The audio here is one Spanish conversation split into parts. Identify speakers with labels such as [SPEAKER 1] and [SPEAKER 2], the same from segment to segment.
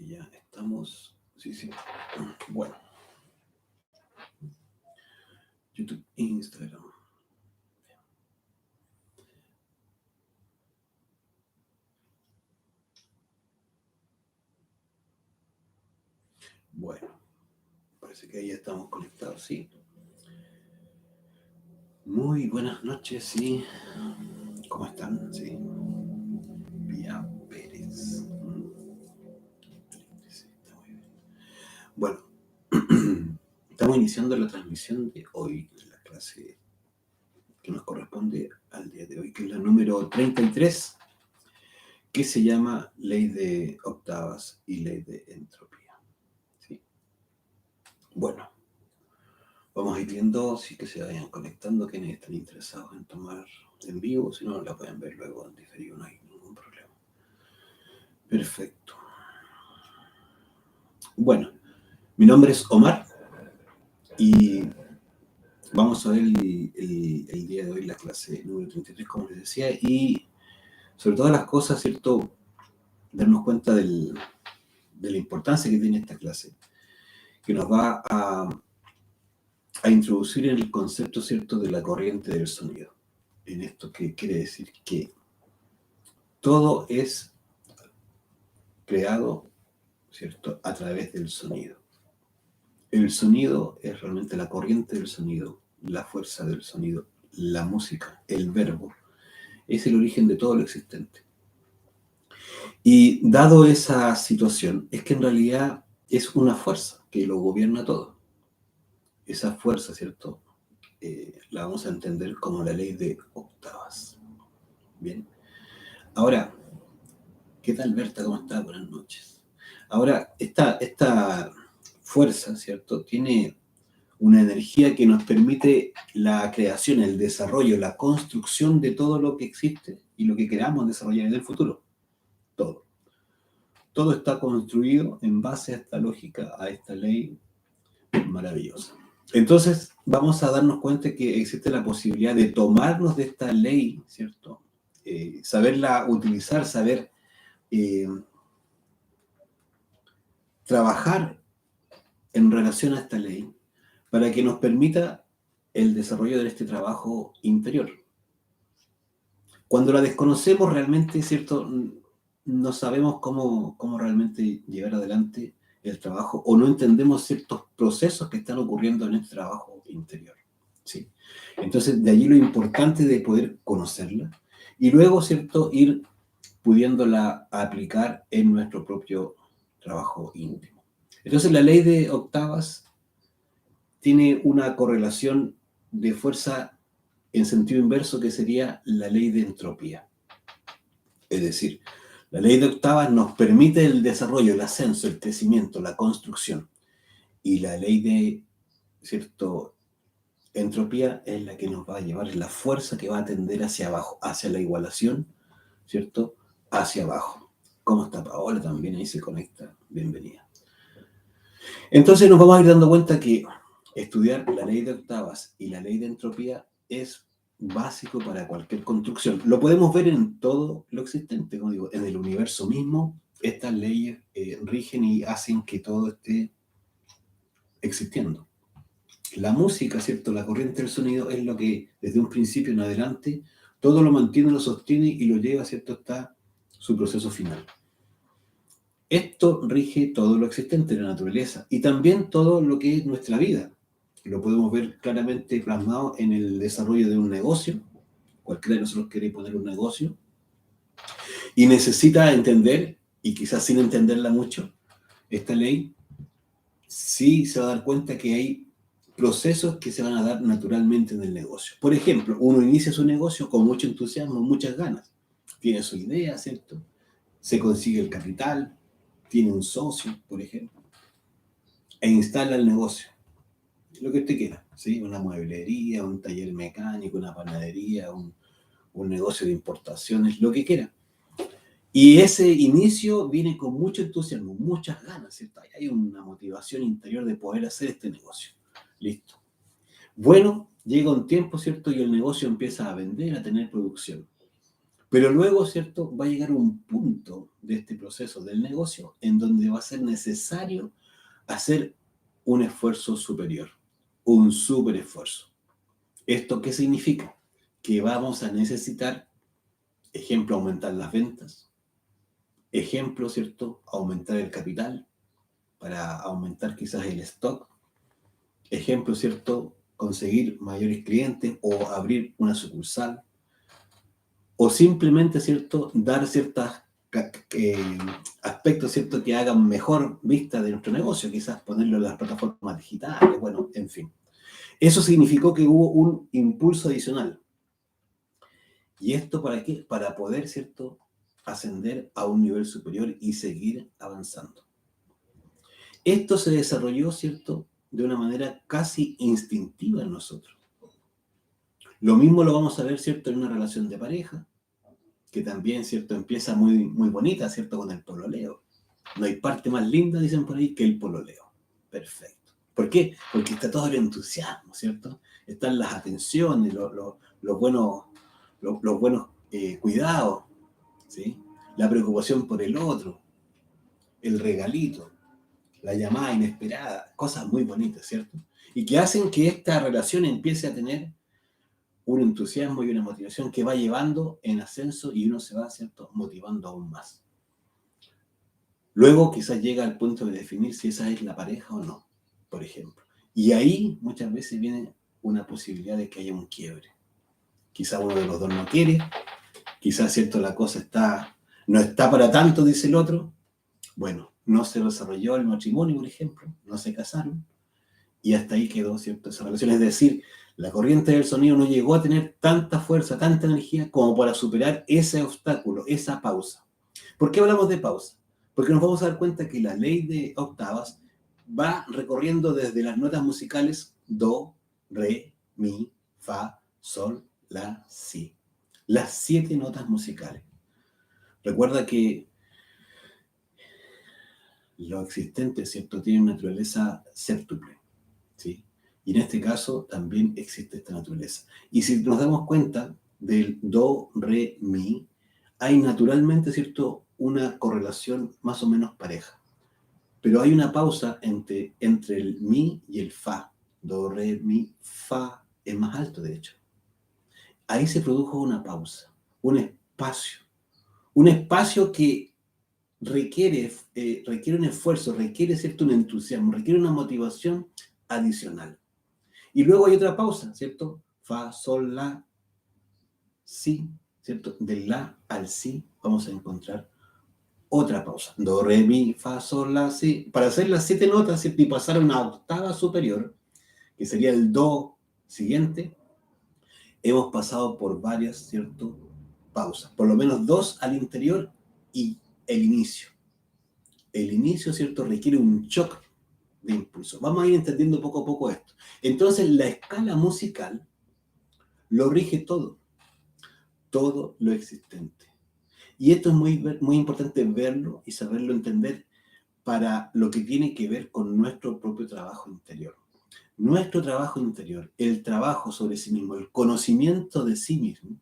[SPEAKER 1] Ya estamos. Sí, sí. Bueno. YouTube, Instagram. Bueno, parece que ahí estamos conectados, sí. Muy buenas noches, sí. ¿Cómo están? Sí. Vía Pérez. Sí, está muy bien. Bueno, estamos iniciando la transmisión de hoy, de la clase que nos corresponde al día de hoy, que es la número 33, que se llama Ley de Octavas y Ley de Entropía. ¿Sí? Bueno, vamos a ir viendo si que se vayan conectando quienes están interesados en tomar en vivo, si no la pueden ver luego en diferido, no hay ningún problema. Perfecto. Bueno, mi nombre es Omar y vamos a ver el día de hoy la clase número 33, como les decía, y sobre todas las cosas, ¿cierto? Darnos cuenta de la importancia que tiene esta clase, que nos va a introducir en el concepto, ¿cierto?, de la corriente del sonido. En esto que quiere decir que todo es creado, ¿cierto?, a través del sonido. El sonido es realmente la corriente del sonido, la fuerza del sonido, la música, el verbo. Es el origen de todo lo existente. Y dado esa situación, es que en realidad es una fuerza que lo gobierna todo. Esa fuerza, ¿cierto?, la vamos a entender como la ley de octavas. Bien. Ahora, ¿qué tal, Berta? ¿Cómo está? Buenas noches. Ahora, esta fuerza, ¿cierto?, tiene una energía que nos permite la creación, el desarrollo, la construcción de todo lo que existe y lo que queramos desarrollar en el futuro. Todo. Todo está construido en base a esta lógica, a esta ley maravillosa. Entonces, vamos a darnos cuenta que existe la posibilidad de tomarnos de esta ley, ¿cierto? Saberla utilizar, saber trabajar en relación a esta ley para que nos permita el desarrollo de este trabajo interior. Cuando la desconocemos realmente, ¿cierto?, no sabemos cómo realmente llevar adelante el trabajo o no entendemos ciertos procesos que están ocurriendo en este trabajo interior. ¿Sí? Entonces, de allí lo importante de poder conocerla y luego, ¿cierto?, ir pudiéndola aplicar en nuestro propio trabajo íntimo. Entonces, la ley de octavas tiene una correlación de fuerza en sentido inverso, que sería la ley de entropía. Es decir, la ley de octavas nos permite el desarrollo, el ascenso, el crecimiento, la construcción. Y la ley de, ¿cierto?, entropía es la que nos va a llevar, es la fuerza que va a tender hacia abajo, hacia la igualación, ¿cierto?, hacia abajo. ¿Cómo está Paola? También ahí se conecta. Bienvenida. Entonces nos vamos a ir dando cuenta que estudiar la ley de octavas y la ley de entropía es básico para cualquier construcción. Lo podemos ver en todo lo existente, como digo, en el universo mismo. Estas leyes rigen y hacen que todo esté existiendo. La música, ¿cierto?, la corriente del sonido es lo que desde un principio en adelante todo lo mantiene, lo sostiene y lo lleva, ¿cierto?, hasta su proceso final. Esto rige todo lo existente en la naturaleza y también todo lo que es nuestra vida. Lo podemos ver claramente plasmado en el desarrollo de un negocio. Cualquiera de nosotros quiere poner un negocio y necesita entender, y quizás sin entenderla mucho, esta ley, sí se va a dar cuenta que hay procesos que se van a dar naturalmente en el negocio. Por ejemplo, uno inicia su negocio con mucho entusiasmo, muchas ganas. Tiene su idea, ¿cierto? Se consigue el capital, tiene un socio, por ejemplo, e instala el negocio. Lo que usted quiera, ¿sí? Una mueblería, un taller mecánico, una panadería, un negocio de importaciones, lo que quiera. Y ese inicio viene con mucho entusiasmo, muchas ganas, ¿cierto? Hay una motivación interior de poder hacer este negocio. Listo. Bueno, llega un tiempo, ¿cierto? Y el negocio empieza a vender, a tener producción. Pero luego, ¿cierto? Va a llegar un punto de este proceso del negocio en donde va a ser necesario hacer un esfuerzo superior, un super esfuerzo. ¿Esto qué significa? Que vamos a necesitar, ejemplo, aumentar las ventas, ejemplo, ¿cierto? Aumentar el capital para aumentar quizás el stock, ejemplo, ¿cierto? Conseguir mayores clientes o abrir una sucursal, o simplemente, ¿cierto? Dar ciertas aspectos, ¿cierto? Que hagan mejor vista de nuestro negocio, quizás ponerlo en las plataformas digitales, bueno, en fin. Eso significó que hubo un impulso adicional. ¿Y esto para qué? Para poder, ¿cierto? Ascender a un nivel superior y seguir avanzando. Esto se desarrolló, ¿cierto? De una manera casi instintiva en nosotros. Lo mismo lo vamos a ver, ¿cierto? En una relación de pareja, que también, ¿cierto? Empieza muy, muy bonita, ¿cierto? Con el pololeo. No hay parte más linda, dicen por ahí, que el pololeo. Perfecto. ¿Por qué? Porque está todo el entusiasmo, ¿cierto? Están las atenciones, los buenos, los buenos cuidados, ¿sí? La preocupación por el otro, el regalito, la llamada inesperada, cosas muy bonitas, ¿cierto? Y que hacen que esta relación empiece a tener un entusiasmo y una motivación que va llevando en ascenso y uno se va, ¿cierto?, motivando aún más. Luego quizás llega al punto de definir si esa es la pareja o no, por ejemplo. Y ahí muchas veces viene una posibilidad de que haya un quiebre. Quizás uno de los dos no quiere, quizás, ¿cierto?, la cosa no está para tanto, dice el otro. Bueno, no se desarrolló el matrimonio, por ejemplo, no se casaron, y hasta ahí quedó, ¿cierto?, esa relación. Es decir, la corriente del sonido no llegó a tener tanta fuerza, tanta energía como para superar ese obstáculo, esa pausa. ¿Por qué hablamos de pausa? Porque nos vamos a dar cuenta que la ley de octavas va recorriendo desde las notas musicales do, re, mi, fa, sol, la, si. Las 7 notas musicales. Recuerda que lo existente, ¿cierto?, tiene una naturaleza séptuple, ¿sí? Y en este caso también existe esta naturaleza. Y si nos damos cuenta del do, re, mi, hay naturalmente, ¿cierto?, una correlación más o menos pareja. Pero hay una pausa entre el mi y el fa. Do, re, mi, fa es más alto, de hecho. Ahí se produjo una pausa, un espacio que requiere un esfuerzo, requiere, ¿cierto?, un entusiasmo, requiere una motivación adicional. Y luego hay otra pausa, ¿cierto? Fa, sol, la, si, ¿cierto? Del la al si vamos a encontrar otra pausa. Do, re, mi, fa, sol, la, si. Para hacer las 7 notas, ¿cierto?, y pasar a una octava superior, que sería el do siguiente, hemos pasado por varias, ¿cierto?, pausas. Por lo menos 2 al interior y el inicio. El inicio, ¿cierto?, requiere un shock de impulso. Vamos a ir entendiendo poco a poco esto. Entonces, la escala musical lo rige todo lo existente. Y esto es muy importante verlo y saberlo entender para lo que tiene que ver con nuestro propio trabajo interior. Nuestro trabajo interior, el trabajo sobre sí mismo, el conocimiento de sí mismo,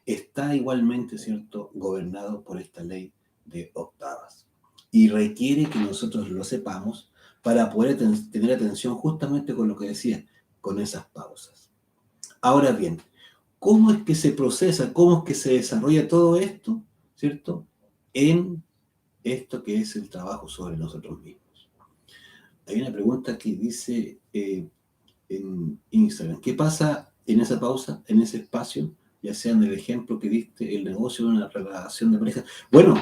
[SPEAKER 1] está igualmente, ¿cierto?, gobernado por esta ley de octavas. Y requiere que nosotros lo sepamos para poder tener atención justamente con lo que decía, con esas pausas. Ahora bien, ¿cómo es que se procesa, cómo es que se desarrolla todo esto, ¿cierto?, en esto que es el trabajo sobre nosotros mismos? Hay una pregunta que dice en Instagram, ¿qué pasa en esa pausa, en ese espacio, ya sea en el ejemplo que diste, el negocio de una relación de pareja? Bueno,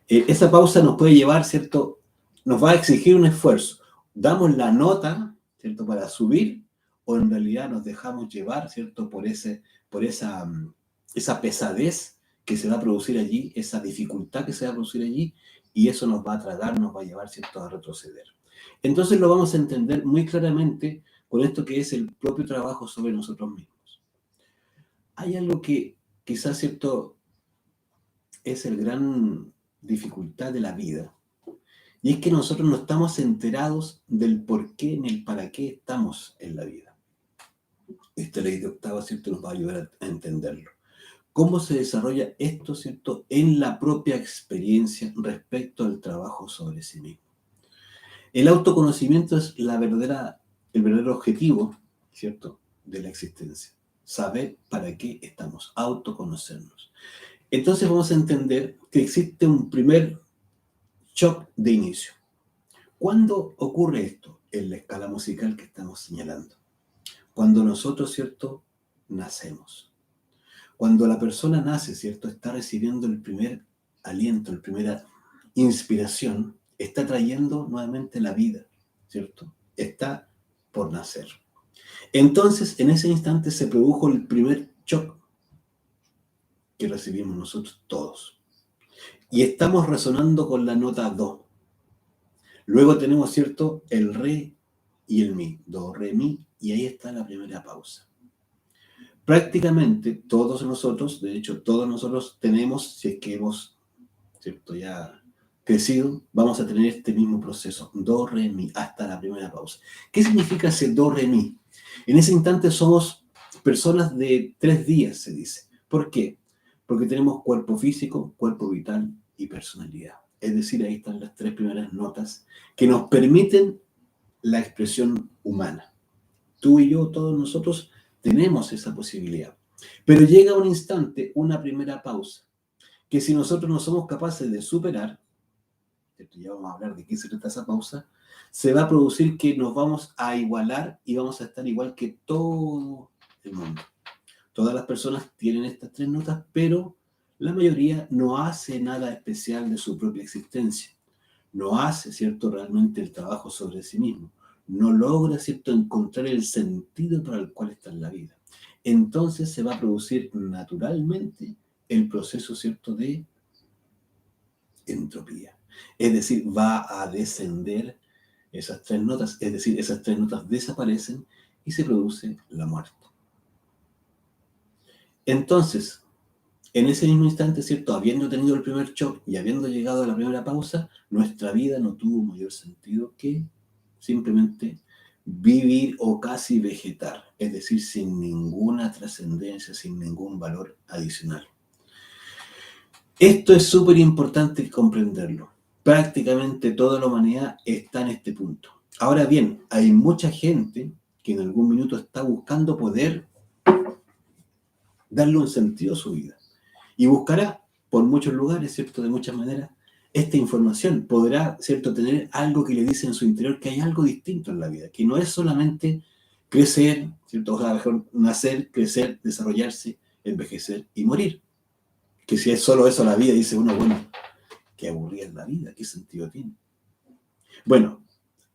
[SPEAKER 1] esa pausa nos puede llevar, ¿cierto? Nos va a exigir un esfuerzo. Damos la nota, ¿cierto?, para subir, o en realidad nos dejamos llevar, ¿cierto?, por esa pesadez que se va a producir allí, esa dificultad que se va a producir allí, y eso nos va a tragar, nos va a llevar, ¿cierto?, a retroceder. Entonces lo vamos a entender muy claramente con esto que es el propio trabajo sobre nosotros mismos. Hay algo que quizás, ¿cierto?, es el gran dificultad de la vida, y es que nosotros no estamos enterados del por qué ni el para qué estamos en la vida. Esta ley de octavas, ¿cierto?, nos va a ayudar a entenderlo. ¿Cómo se desarrolla esto, cierto, en la propia experiencia respecto al trabajo sobre sí mismo? El autoconocimiento es el verdadero objetivo, ¿cierto?, de la existencia. Saber para qué estamos, autoconocernos. Entonces vamos a entender que existe un primer shock de inicio. ¿Cuándo ocurre esto? En la escala musical que estamos señalando. Cuando nosotros, ¿cierto?, nacemos. Cuando la persona nace, ¿cierto?, está recibiendo el primer aliento, la primera inspiración, está trayendo nuevamente la vida, ¿cierto? Está por nacer. Entonces, en ese instante se produjo el primer shock que recibimos nosotros todos. Y estamos resonando con la nota do. Luego tenemos, ¿cierto?, el re y el mi. Do, re, mi, y ahí está la primera pausa. Prácticamente todos nosotros, de hecho, todos nosotros tenemos, si es que hemos, ¿cierto?, ya crecido, vamos a tener este mismo proceso, do, re, mi, hasta la primera pausa. ¿Qué significa ese do, re, mi? En ese instante somos personas de 3 días, se dice. ¿Por qué? Porque tenemos cuerpo físico, cuerpo vital y personalidad. Es decir, ahí están las 3 primeras notas que nos permiten la expresión humana. Tú y yo, todos nosotros, tenemos esa posibilidad. Pero llega un instante, una primera pausa, que si nosotros no somos capaces de superar, ya vamos a hablar de qué se trata esa pausa, se va a producir que nos vamos a igualar y vamos a estar igual que todo el mundo. Todas las personas tienen estas 3 notas, pero la mayoría no hace nada especial de su propia existencia. No hace, ¿cierto?, realmente el trabajo sobre sí mismo. No logra, ¿cierto?, encontrar el sentido para el cual está en la vida. Entonces se va a producir naturalmente el proceso, ¿cierto?, de entropía. Es decir, va a descender esas 3 notas, es decir, esas 3 notas desaparecen y se produce la muerte. Entonces, en ese mismo instante, ¿cierto?, habiendo tenido el primer shock y habiendo llegado a la primera pausa, nuestra vida no tuvo mayor sentido que simplemente vivir o casi vegetar, es decir, sin ninguna trascendencia, sin ningún valor adicional. Esto es súper importante comprenderlo. Prácticamente toda la humanidad está en este punto. Ahora bien, hay mucha gente que en algún minuto está buscando poder darle un sentido a su vida. Y buscará por muchos lugares, ¿cierto?, de muchas maneras, esta información. Podrá, ¿cierto?, tener algo que le dice en su interior que hay algo distinto en la vida, que no es solamente crecer, ¿cierto?, o sea, mejor nacer, crecer, desarrollarse, envejecer y morir. Que si es solo eso la vida, dice uno, bueno, qué aburrida es la vida, qué sentido tiene. Bueno,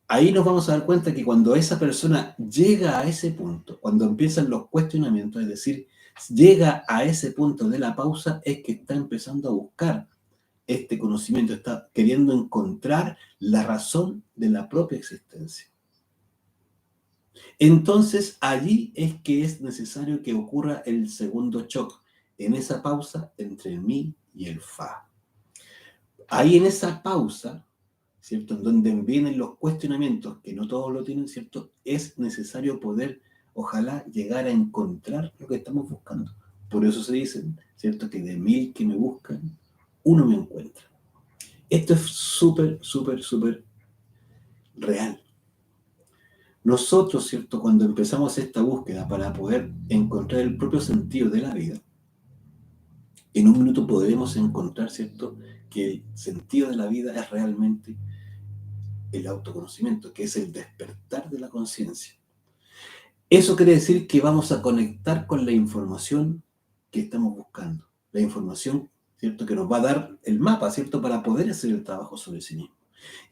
[SPEAKER 1] ahí nos vamos a dar cuenta que cuando esa persona llega a ese punto, cuando empiezan los cuestionamientos, es decir, llega a ese punto de la pausa, es que está empezando a buscar este conocimiento, está queriendo encontrar la razón de la propia existencia. Entonces, allí es que es necesario que ocurra el segundo shock, en esa pausa entre el mi y el fa. Ahí en esa pausa, ¿cierto?, en donde vienen los cuestionamientos, que no todos lo tienen, ¿cierto?, es necesario poder, ojalá, llegar a encontrar lo que estamos buscando. Por eso se dice, ¿cierto?, que de 1000 que me buscan, uno me encuentra. Esto es súper, súper, súper real. Nosotros, ¿cierto?, cuando empezamos esta búsqueda para poder encontrar el propio sentido de la vida, en un minuto podremos encontrar, ¿cierto?, que el sentido de la vida es realmente el autoconocimiento, que es el despertar de la conciencia. Eso quiere decir que vamos a conectar con la información que estamos buscando, la información, ¿cierto?, que nos va a dar el mapa, ¿cierto?, para poder hacer el trabajo sobre sí mismo.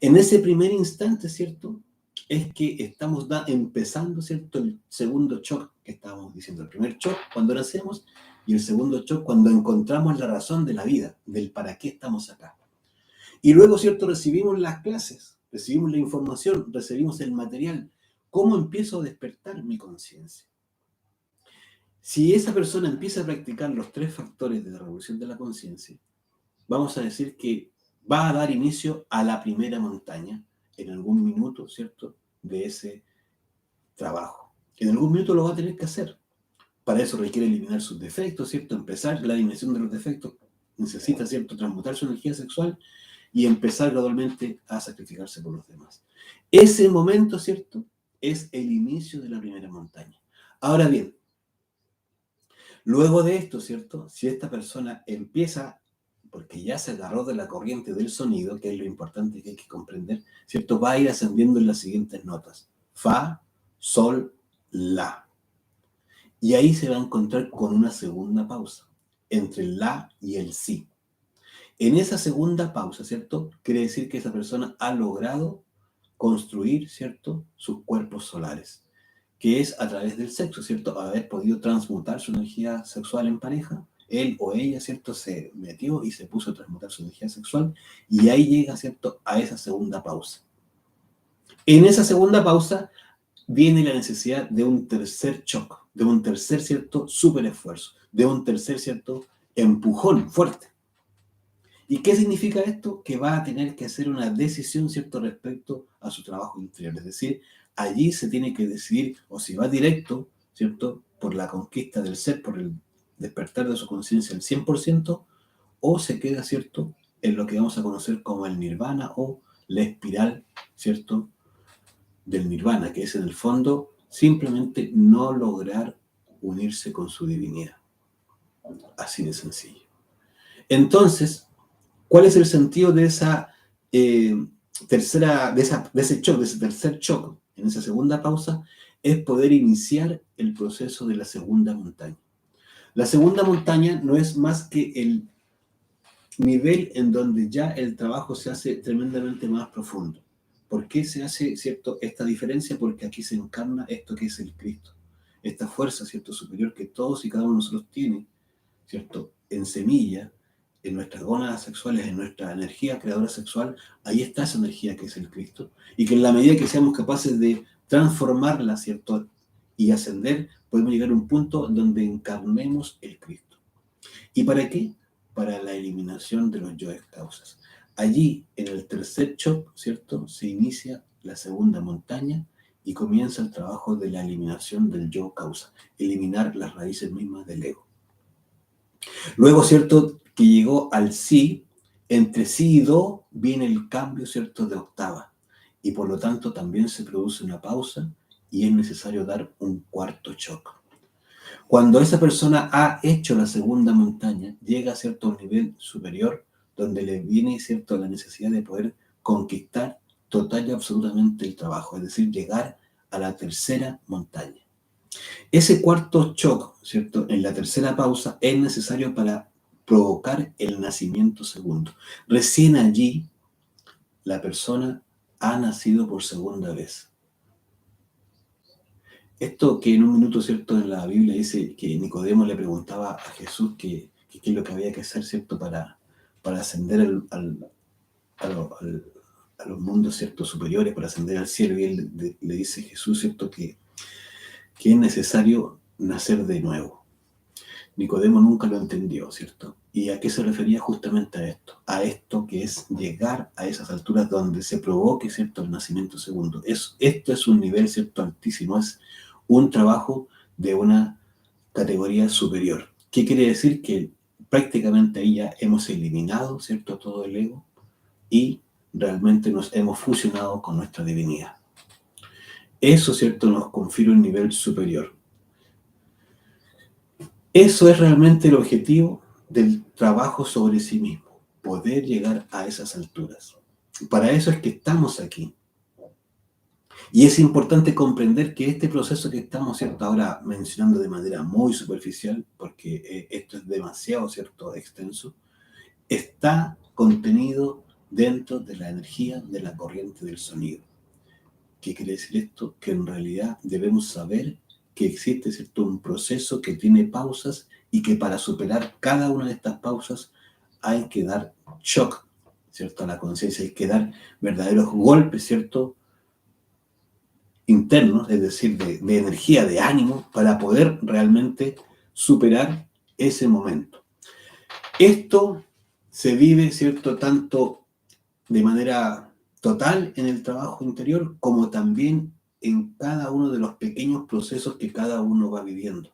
[SPEAKER 1] En ese primer instante, ¿cierto?, es que estamos empezando, ¿cierto?, el segundo shock que estábamos diciendo. El primer shock cuando nacemos y el segundo shock cuando encontramos la razón de la vida, del para qué estamos acá. Y luego, ¿cierto?, recibimos las clases, recibimos la información, recibimos el material. ¿Cómo empiezo a despertar mi conciencia? Si esa persona empieza a practicar los 3 factores de la revolución de la conciencia, vamos a decir que va a dar inicio a la primera montaña en algún minuto, ¿cierto?, de ese trabajo. En algún minuto lo va a tener que hacer. Para eso requiere eliminar sus defectos, ¿cierto? Empezar la eliminación de los defectos. Necesita, ¿cierto?, transmutar su energía sexual y empezar gradualmente a sacrificarse por los demás. Ese momento, ¿cierto?, es el inicio de la primera montaña. Ahora bien, luego de esto, ¿cierto?, si esta persona empieza, porque ya se agarró de la corriente del sonido, que es lo importante que hay que comprender, ¿cierto?, va a ir ascendiendo en las siguientes notas. Fa, sol, la. Y ahí se va a encontrar con una segunda pausa, entre el la y el si. En esa segunda pausa, ¿cierto?, quiere decir que esa persona ha logrado construir, ¿cierto?, sus cuerpos solares, que es a través del sexo, ¿cierto?, haber podido transmutar su energía sexual en pareja. Él o ella, ¿cierto?, se metió y se puso a transmutar su energía sexual, y ahí llega, ¿cierto?, a esa segunda pausa. En esa segunda pausa viene la necesidad de un tercer choque, de un tercer, ¿cierto?, súper esfuerzo, de un tercer, ¿cierto?, empujón fuerte. ¿Y qué significa esto? Que va a tener que hacer una decisión, ¿cierto?, respecto a su trabajo interior. Es decir, allí se tiene que decidir o si va directo, ¿cierto?, por la conquista del ser, por el despertar de su conciencia al 100%, o se queda, ¿cierto?, en lo que vamos a conocer como el nirvana o la espiral, ¿cierto?, del nirvana, que es en el fondo simplemente no lograr unirse con su divinidad. Así de sencillo. Entonces, ¿cuál es el sentido de esa ese shock, de ese tercer shock, en esa segunda pausa? Es poder iniciar el proceso de la segunda montaña. La segunda montaña no es más que el nivel en donde ya el trabajo se hace tremendamente más profundo. ¿Por qué se hace, cierto, esta diferencia? Porque aquí se encarna esto que es el Cristo, esta fuerza, cierto, superior que todos y cada uno de nosotros tiene, cierto, en semilla, en nuestras gónadas sexuales, en nuestra energía creadora sexual. Ahí está esa energía que es el Cristo, y que en la medida que seamos capaces de transformarla, cierto, y ascender, podemos llegar a un punto donde encarnemos el Cristo. ¿Y para qué? Para la eliminación de los yoes causas. Allí, en el tercer shock, ¿cierto?, se inicia la segunda montaña y comienza el trabajo de la eliminación del yo causa, eliminar las raíces mismas del ego. Luego, ¿cierto?, que llegó al si, entre si y do viene el cambio, ¿cierto?, de octava, y por lo tanto también se produce una pausa y es necesario dar un cuarto shock. Cuando esa persona ha hecho la segunda montaña, llega, ¿cierto?, a un nivel superior donde le viene, ¿cierto?, la necesidad de poder conquistar total y absolutamente el trabajo, es decir, llegar a la tercera montaña. Ese cuarto shock, ¿cierto?, en la tercera pausa es necesario para provocar el nacimiento segundo. Recién allí la persona ha nacido por segunda vez. Esto que en un minuto, ¿cierto?, en la Biblia dice que Nicodemo le preguntaba a Jesús qué es lo que había que hacer, ¿cierto?, para ascender a los mundos, ¿cierto?, superiores, para ascender al cielo, y él le dice Jesús, ¿cierto?, que es necesario nacer de nuevo. Nicodemo nunca lo entendió, ¿cierto? ¿Y a qué se refería? Justamente a esto. A esto que es llegar a esas alturas donde se provoque, ¿cierto?, el nacimiento segundo. Esto es un nivel, ¿cierto?, altísimo. Es un trabajo de una categoría superior. ¿Qué quiere decir? Que prácticamente ahí ya hemos eliminado, ¿cierto?, todo el ego y realmente nos hemos fusionado con nuestra divinidad. Eso, ¿cierto?, nos confiere un nivel superior. Eso es realmente el objetivo del trabajo sobre sí mismo, poder llegar a esas alturas. Para eso es que estamos aquí. Y es importante comprender que este proceso que estamos, ¿cierto?, ahora mencionando de manera muy superficial, porque esto es demasiado, ¿cierto?, extenso, está contenido dentro de la energía de la corriente del sonido. ¿Qué quiere decir esto? Que en realidad debemos saber que existe, ¿cierto?, un proceso que tiene pausas y que para superar cada una de estas pausas hay que dar shock, ¿cierto?, a la conciencia, hay que dar verdaderos golpes, ¿cierto?, internos, es decir, de energía, de ánimo, para poder realmente superar ese momento. Esto se vive, ¿cierto?, tanto de manera total en el trabajo interior, como también en cada uno de los pequeños procesos que cada uno va viviendo.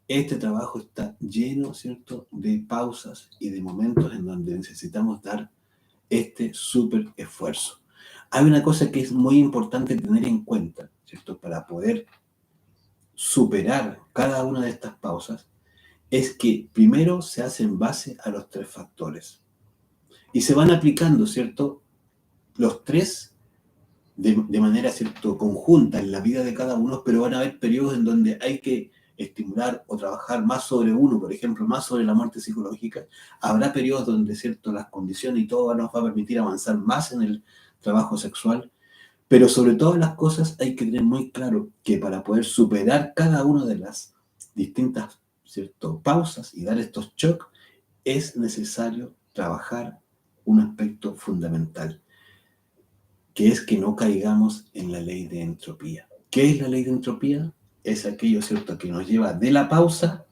[SPEAKER 1] Este trabajo está lleno, ¿cierto?, de pausas y de momentos en donde necesitamos dar este súper esfuerzo. Hay una cosa que es muy importante tener en cuenta, ¿cierto?, para poder superar cada una de estas pausas, es que primero se hace en base a los 3 factores. Y se van aplicando, ¿cierto?, los 3 de manera, ¿cierto?, conjunta en la vida de cada uno, pero van a haber periodos en donde hay que estimular o trabajar más sobre uno, por ejemplo, más sobre la muerte psicológica. Habrá periodos donde, ¿cierto?, las condiciones y todo nos va a permitir avanzar más en el trabajo sexual, pero sobre todas las cosas hay que tener muy claro que para poder superar cada una de las distintas, ¿cierto?, pausas y dar estos shocks, es necesario trabajar un aspecto fundamental, que es que no caigamos en la ley de entropía. ¿Qué es la ley de entropía? Es aquello, ¿cierto?, que nos lleva de la pausa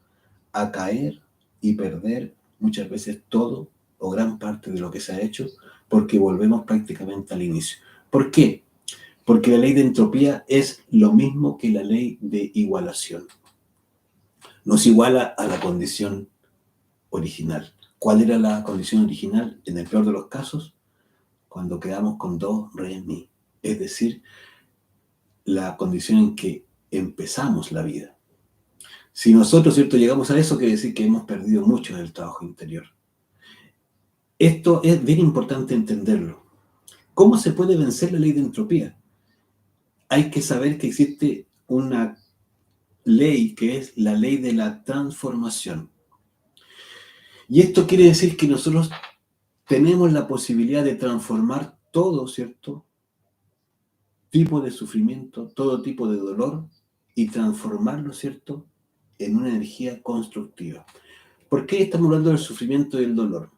[SPEAKER 1] a caer y perder muchas veces todo o gran parte de lo que se ha hecho, porque volvemos prácticamente al inicio. ¿Por qué? Porque la ley de entropía es lo mismo que la ley de igualación. Nos iguala a la condición original. ¿Cuál era la condición original? En el peor de los casos, cuando quedamos con do, re, mi. Es decir, la condición en que empezamos la vida. Si nosotros, ¿cierto?, llegamos a eso, quiere decir que hemos perdido mucho del trabajo interior. Esto es bien importante entenderlo. ¿Cómo se puede vencer la ley de entropía? Hay que saber que existe una ley que es la ley de la transformación. Y esto quiere decir que nosotros tenemos la posibilidad de transformar todo, ¿cierto?, tipo de sufrimiento, todo tipo de dolor, y transformarlo, ¿cierto?, en una energía constructiva. ¿Por qué estamos hablando del sufrimiento y el dolor?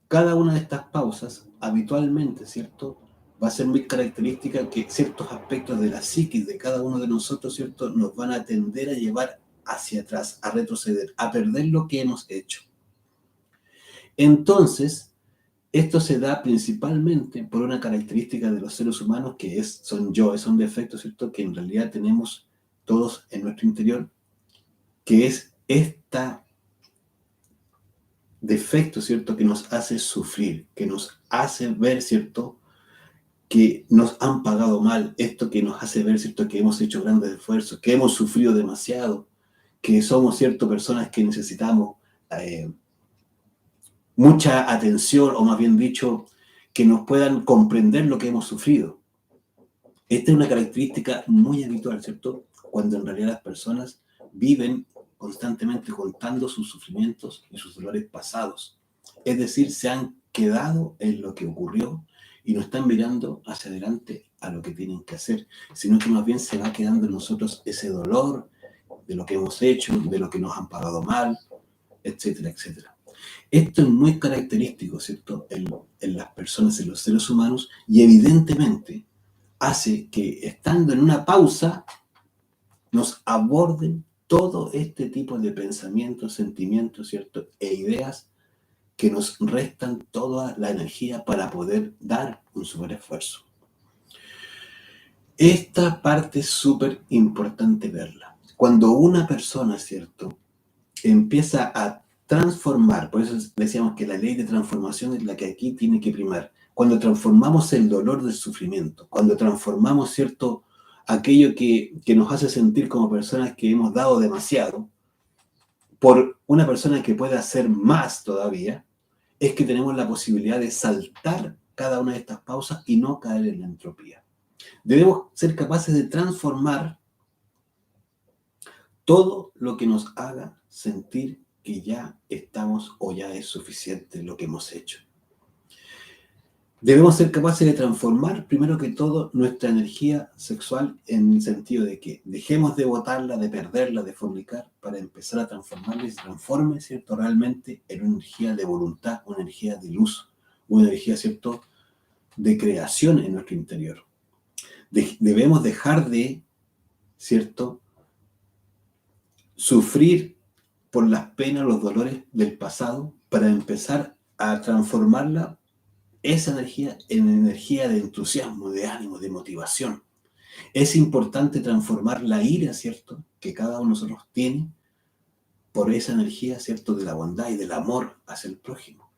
[SPEAKER 1] Cada una de estas pausas, habitualmente, ¿cierto?, va a ser muy característica que ciertos aspectos de la psiquis de cada uno de nosotros, ¿cierto?, nos van a tender a llevar hacia atrás, a retroceder, a perder lo que hemos hecho. Entonces, esto se da principalmente por una característica de los seres humanos que son defectos, ¿cierto?, que en realidad tenemos todos en nuestro interior, que es esta defecto, ¿cierto?, que nos hace sufrir, que nos hace ver, ¿cierto?, que nos han pagado mal, esto que nos hace ver, ¿cierto?, que hemos hecho grandes esfuerzos, que hemos sufrido demasiado, que somos, ¿cierto?, personas que necesitamos mucha atención, o más bien dicho, que nos puedan comprender lo que hemos sufrido. Esta es una característica muy habitual, ¿cierto?, cuando en realidad las personas viven constantemente contando sus sufrimientos y sus dolores pasados. Es decir, se han quedado en lo que ocurrió y no están mirando hacia adelante a lo que tienen que hacer, sino que más bien se va quedando en nosotros ese dolor de lo que hemos hecho, de lo que nos han pagado mal, etcétera, etcétera. Esto es muy característico, ¿cierto?, en las personas, en los seres humanos, y evidentemente hace que, estando en una pausa, nos aborden todo este tipo de pensamientos, sentimientos, ¿cierto?, e ideas que nos restan toda la energía para poder dar un superesfuerzo. Esta parte es súper importante verla. Cuando una persona, ¿cierto?, empieza a transformar, por eso decíamos que la ley de transformación es la que aquí tiene que primar. Cuando transformamos el dolor del sufrimiento, cuando transformamos, ¿cierto?, aquello que nos hace sentir como personas que hemos dado demasiado, por una persona que puede hacer más todavía, es que tenemos la posibilidad de saltar cada una de estas pausas y no caer en la entropía. Debemos ser capaces de transformar todo lo que nos haga sentir que ya estamos o ya es suficiente lo que hemos hecho. Debemos ser capaces de transformar, primero que todo, nuestra energía sexual en el sentido de que dejemos de botarla, de perderla, de fornicar, para empezar a transformarla y se transforme, ¿cierto?, realmente en una energía de voluntad, una energía de luz, una energía, ¿cierto?, de creación en nuestro interior. Debemos dejar de, ¿cierto?, sufrir por las penas, los dolores del pasado, para empezar a transformarla, esa energía, en energía de entusiasmo, de ánimo, de motivación. Es importante transformar la ira, ¿cierto?, que cada uno de nosotros tiene, por esa energía, ¿cierto?, de la bondad y del amor hacia el prójimo.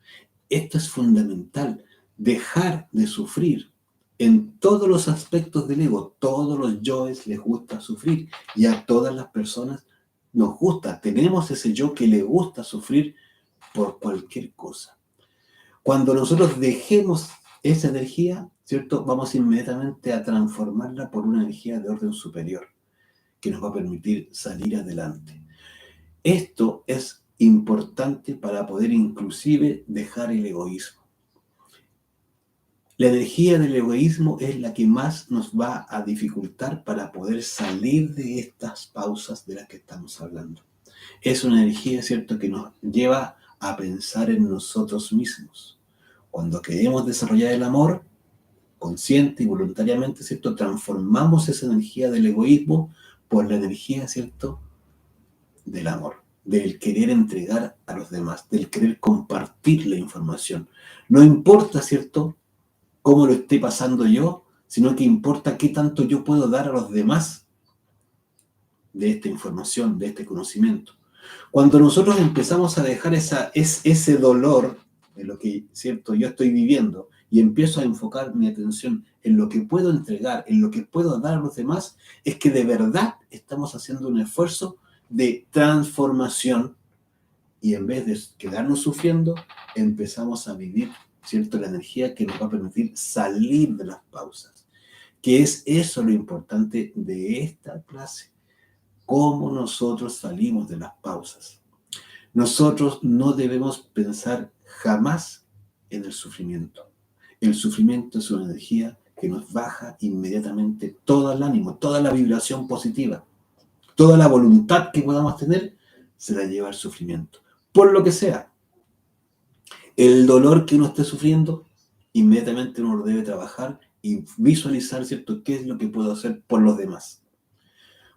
[SPEAKER 1] Esto es fundamental, dejar de sufrir en todos los aspectos del ego. Todos los yoes les gusta sufrir y a todas las personas nos gusta. Tenemos ese yo que le gusta sufrir por cualquier cosa. Cuando nosotros dejemos esa energía, ¿cierto?, vamos inmediatamente a transformarla por una energía de orden superior que nos va a permitir salir adelante. Esto es importante para poder inclusive dejar el egoísmo. La energía del egoísmo es la que más nos va a dificultar para poder salir de estas pausas de las que estamos hablando. Es una energía, ¿cierto?, que nos lleva a pensar en nosotros mismos. Cuando queremos desarrollar el amor, consciente y voluntariamente, ¿cierto?, transformamos esa energía del egoísmo por la energía, ¿cierto?, del amor, del querer entregar a los demás, del querer compartir la información. No importa, ¿cierto?, cómo lo esté pasando yo, sino que importa qué tanto yo puedo dar a los demás de esta información, de este conocimiento. Cuando nosotros empezamos a dejar ese dolor de lo que, ¿cierto?, yo estoy viviendo y empiezo a enfocar mi atención en lo que puedo entregar, en lo que puedo dar a los demás, es que de verdad estamos haciendo un esfuerzo de transformación y en vez de quedarnos sufriendo, empezamos a vivir, ¿cierto?, la energía que nos va a permitir salir de las pausas. Que es eso lo importante de esta clase. Cómo nosotros salimos de las pausas. Nosotros no debemos pensar jamás en el sufrimiento. El sufrimiento es una energía que nos baja inmediatamente todo el ánimo, toda la vibración positiva, toda la voluntad que podamos tener, se la lleva el sufrimiento. Por lo que sea, el dolor que uno esté sufriendo, inmediatamente uno lo debe trabajar y visualizar, ¿cierto?, qué es lo que puedo hacer por los demás.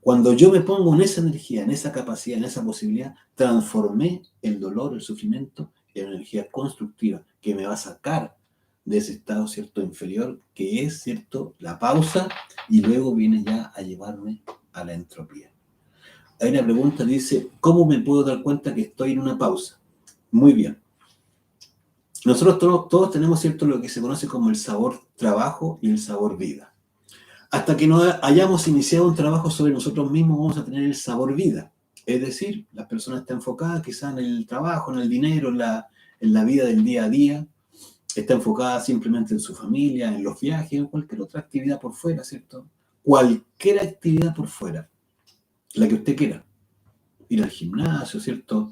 [SPEAKER 1] Cuando yo me pongo en esa energía, en esa capacidad, en esa posibilidad, transformé el dolor, el sufrimiento, en una energía constructiva que me va a sacar de ese estado, ¿cierto?, inferior, que es, ¿cierto?, la pausa, y luego viene ya a llevarme a la entropía. Hay una pregunta, dice, ¿cómo me puedo dar cuenta que estoy en una pausa? Muy bien. Nosotros todos tenemos, ¿cierto?, lo que se conoce como el sabor trabajo y el sabor vida. Hasta que no hayamos iniciado un trabajo sobre nosotros mismos, vamos a tener el sabor vida. Es decir, la persona está enfocada quizá en el trabajo, en el dinero, en la vida del día a día, está enfocada simplemente en su familia, en los viajes, en cualquier otra actividad por fuera, ¿cierto? Cualquier actividad por fuera, la que usted quiera. Ir al gimnasio, ¿cierto?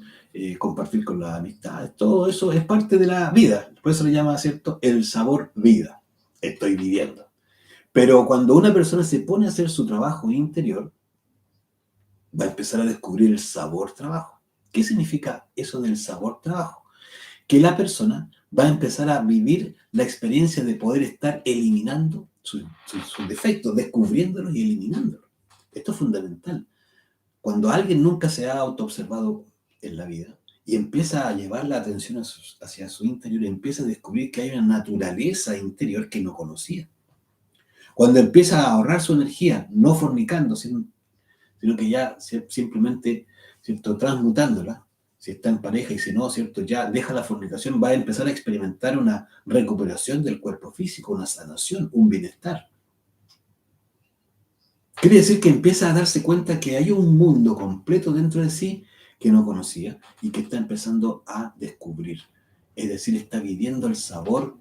[SPEAKER 1] Compartir con las amistades, todo eso es parte de la vida. Por eso le llama, ¿cierto?, el sabor vida. Estoy viviendo. Pero cuando una persona se pone a hacer su trabajo interior, va a empezar a descubrir el sabor trabajo. ¿Qué significa eso del sabor trabajo? Que la persona va a empezar a vivir la experiencia de poder estar eliminando sus defectos, descubriéndolos y eliminándolos. Esto es fundamental. Cuando alguien nunca se ha autoobservado en la vida y empieza a llevar la atención hacia su interior, empieza a descubrir que hay una naturaleza interior que no conocía. Cuando empieza a ahorrar su energía, no fornicando, sino que ya simplemente, ¿cierto?, transmutándola, si está en pareja y si no, ¿cierto?, ya deja la fornicación, va a empezar a experimentar una recuperación del cuerpo físico, una sanación, un bienestar. Quiere decir que empieza a darse cuenta que hay un mundo completo dentro de sí que no conocía y que está empezando a descubrir. Es decir, está viviendo el sabor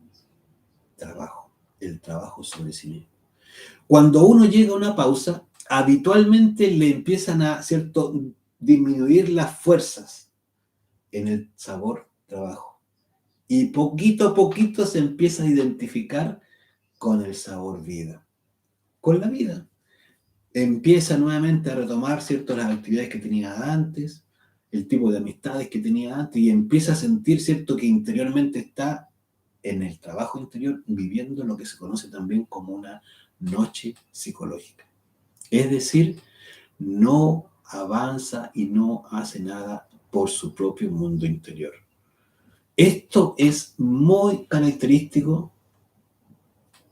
[SPEAKER 1] trabajo, el trabajo sobre sí mismo. Cuando uno llega a una pausa, habitualmente le empiezan a, ¿cierto?, disminuir las fuerzas en el sabor trabajo. Y poquito a poquito se empieza a identificar con el sabor vida, con la vida. Empieza nuevamente a retomar, ¿cierto?, las actividades que tenía antes, el tipo de amistades que tenía antes, y empieza a sentir, ¿cierto?, que interiormente está en el trabajo interior viviendo lo que se conoce también como una noche psicológica. Es decir, no avanza y no hace nada por su propio mundo interior. Esto es muy característico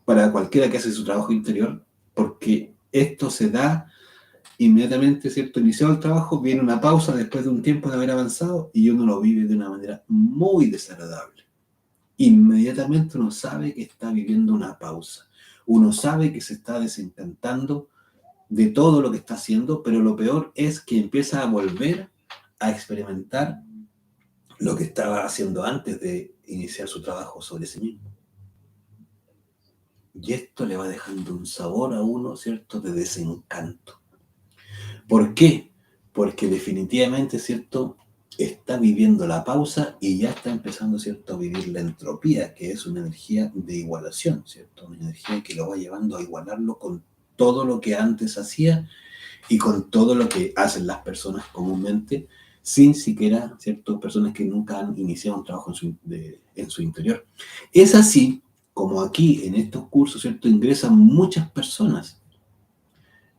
[SPEAKER 1] para cualquiera que hace su trabajo interior, porque esto se da inmediatamente, ¿cierto? Iniciado el trabajo, viene una pausa después de un tiempo de haber avanzado y uno lo vive de una manera muy desagradable. Inmediatamente uno sabe que está viviendo una pausa. Uno sabe que se está desencantando de todo lo que está haciendo, pero lo peor es que empieza a volver a experimentar lo que estaba haciendo antes de iniciar su trabajo sobre sí mismo. Y esto le va dejando un sabor a uno, ¿cierto?, de desencanto. ¿Por qué? Porque definitivamente, ¿cierto?, está viviendo la pausa y ya está empezando, ¿cierto?, a vivir la entropía, que es una energía de igualación, ¿cierto? Una energía que lo va llevando a igualarlo con todo lo que antes hacía y con todo lo que hacen las personas comúnmente, sin siquiera, ¿cierto?, personas que nunca han iniciado un trabajo en su interior. Es así como aquí, en estos cursos, ¿cierto?, ingresan muchas personas.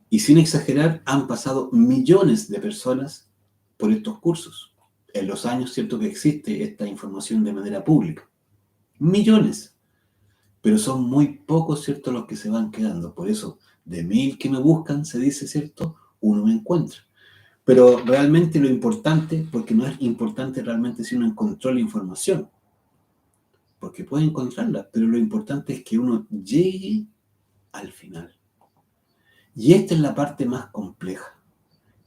[SPEAKER 1] Y sin exagerar, han pasado millones de personas por estos cursos. En los años, ¿cierto?, que existe esta información de manera pública. Millones. Pero son muy pocos, ¿cierto?, los que se van quedando. Por eso, de 1000 que me buscan, se dice, ¿cierto?, uno me encuentra. Pero realmente lo importante, porque no es importante realmente si uno encontró la información, porque puede encontrarla, pero lo importante es que uno llegue al final. Y esta es la parte más compleja,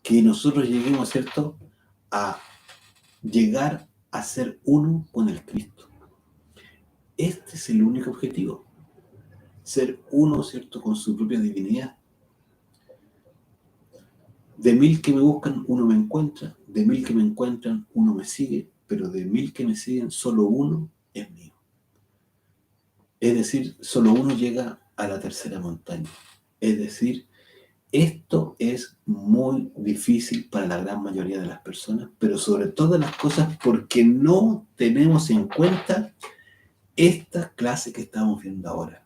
[SPEAKER 1] que nosotros lleguemos, ¿cierto?, a llegar a ser uno con el Cristo. Este es el único objetivo, ser uno, ¿cierto?, con su propia divinidad. De 1000 que me buscan, uno me encuentra, de 1000 que me encuentran, uno me sigue, pero de 1000 que me siguen, solo uno es mío. Es decir, solo uno llega a la tercera montaña. Es decir, esto es muy difícil para la gran mayoría de las personas, pero sobre todas las cosas porque no tenemos en cuenta esta clase que estamos viendo ahora.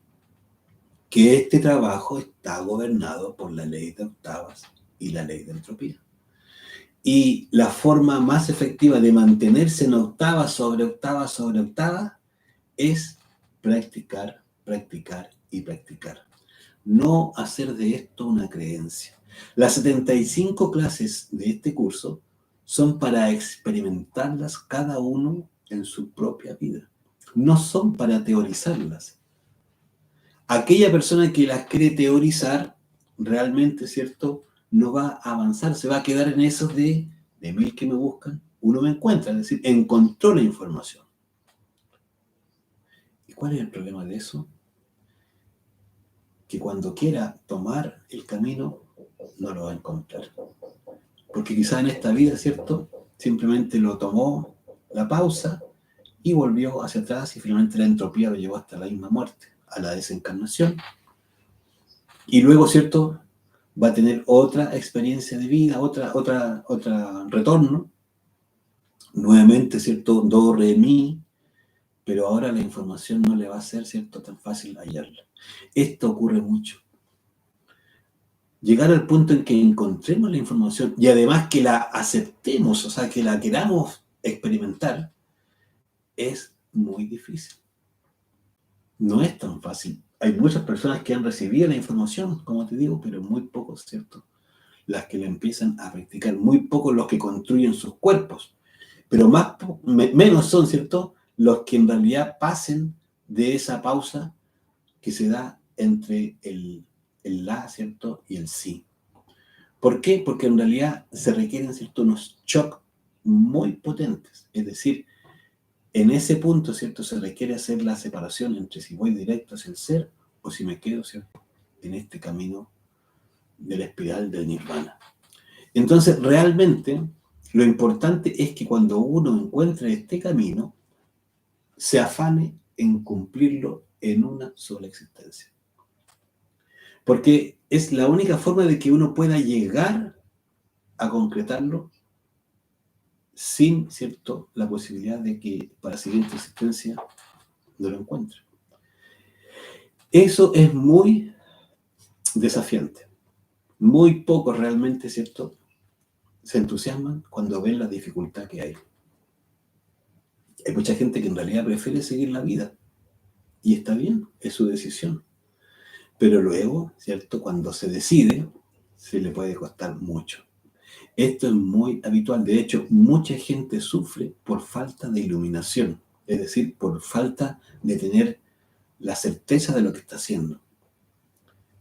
[SPEAKER 1] Que este trabajo está gobernado por la ley de octavas y la ley de entropía. Y la forma más efectiva de mantenerse en octava sobre octava sobre octava es practicar, practicar y practicar. No hacer de esto una creencia. Las 75 clases de este curso son para experimentarlas cada uno en su propia vida. No son para teorizarlas. Aquella persona que las quiere teorizar, realmente, ¿cierto?, no va a avanzar, se va a quedar en esos de 1000 que me buscan, uno me encuentra, es decir, encontró la información. ¿Y cuál es el problema de eso? Que cuando quiera tomar el camino, no lo va a encontrar. Porque quizá en esta vida, ¿cierto?, simplemente lo tomó la pausa y volvió hacia atrás y finalmente la entropía lo llevó hasta la misma muerte, a la desencarnación. Y luego, ¿cierto?, va a tener otra experiencia de vida, otra retorno. Nuevamente, ¿cierto?, do, re, mi, pero ahora la información no le va a ser, ¿cierto?, tan fácil hallarla. Esto ocurre mucho. Llegar al punto en que encontremos la información y además que la aceptemos, o sea, que la queramos experimentar, es muy difícil. No es tan fácil. Hay muchas personas que han recibido la información, como te digo, pero muy pocos, ¿cierto?, las que la empiezan a practicar, muy pocos los que construyen sus cuerpos, pero menos son, ¿cierto?, los que en realidad pasen de esa pausa que se da entre el la, ¿cierto?, y el sí. ¿Por qué? Porque en realidad se requieren, ¿cierto?, unos shocks muy potentes. Es decir, en ese punto, ¿cierto?, se requiere hacer la separación entre si voy directo hacia el ser o si me quedo, ¿cierto?, en este camino de la espiral del nirvana. Entonces, realmente, lo importante es que cuando uno encuentre este camino, se afane en cumplirlo en una sola existencia. Porque es la única forma de que uno pueda llegar a concretarlo sin, ¿cierto?, la posibilidad de que para la siguiente existencia no lo encuentre. Eso es muy desafiante. Muy pocos realmente, ¿cierto?, se entusiasman cuando ven la dificultad que hay. Hay mucha gente que en realidad prefiere seguir la vida. Y está bien, es su decisión. Pero luego, ¿cierto?, cuando se decide, se le puede costar mucho. Esto es muy habitual. De hecho, mucha gente sufre por falta de iluminación, es decir, por falta de tener la certeza de lo que está haciendo.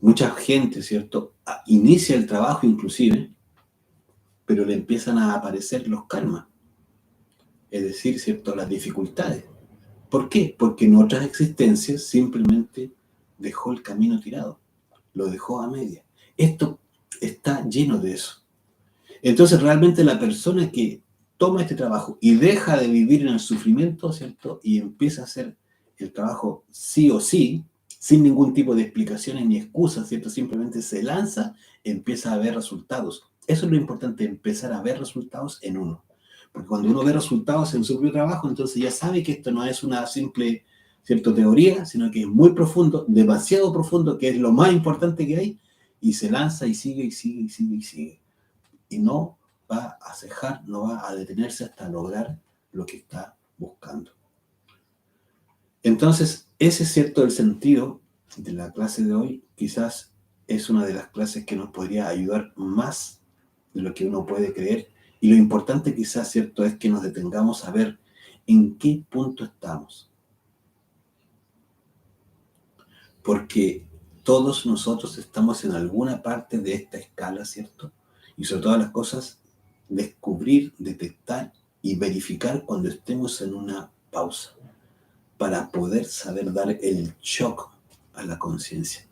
[SPEAKER 1] Mucha gente, ¿cierto?, inicia el trabajo inclusive, pero le empiezan a aparecer los karmas, es decir, ¿cierto?, las dificultades. ¿Por qué? Porque en otras existencias simplemente dejó el camino tirado, lo dejó a media. Esto está lleno de eso. Entonces realmente la persona que toma este trabajo y deja de vivir en el sufrimiento, ¿cierto?, y empieza a hacer el trabajo sí o sí, sin ningún tipo de explicaciones ni excusas, ¿cierto?, simplemente se lanza, empieza a ver resultados. Eso es lo importante, empezar a ver resultados en uno. Porque cuando uno ve resultados en su propio trabajo, entonces ya sabe que esto no es una simple, ¿cierto?, teoría, sino que es muy profundo, demasiado profundo, que es lo más importante que hay, y se lanza y sigue y sigue y sigue y sigue. Y no va a cejar, no va a detenerse hasta lograr lo que está buscando. Entonces, ese es cierto el sentido de la clase de hoy. Quizás es una de las clases que nos podría ayudar más de lo que uno puede creer. Y lo importante quizás, cierto, es que nos detengamos a ver en qué punto estamos. Porque todos nosotros estamos en alguna parte de esta escala, ¿cierto? Y sobre todas las cosas, descubrir, detectar y verificar cuando estemos en una pausa, para poder saber dar el shock a la conciencia,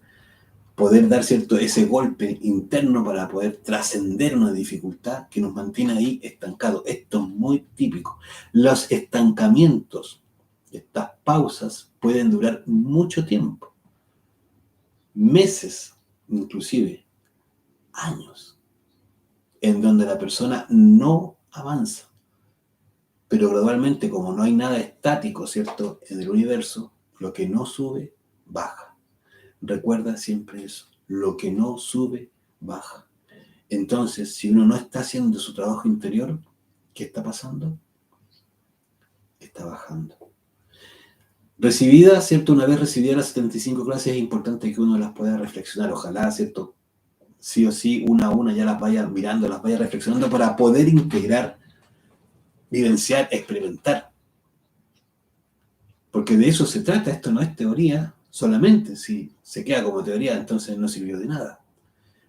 [SPEAKER 1] poder dar, ¿cierto?, ese golpe interno para poder trascender una dificultad que nos mantiene ahí estancados. Esto es muy típico. Los estancamientos, estas pausas, pueden durar mucho tiempo, meses, inclusive años, en donde la persona no avanza. Pero gradualmente, como no hay nada estático, ¿cierto?, en el universo, lo que no sube, baja. Recuerda siempre eso. Lo que no sube, baja. Entonces, si uno no está haciendo su trabajo interior, ¿qué está pasando? Está bajando. Recibida, ¿cierto? Una vez recibida las 75 clases, es importante que uno las pueda reflexionar. Ojalá, ¿cierto?, sí o sí, una a una ya las vaya mirando, las vaya reflexionando para poder integrar, vivenciar, experimentar. Porque de eso se trata, esto no es teoría solamente. Si se queda como teoría, entonces no sirvió de nada.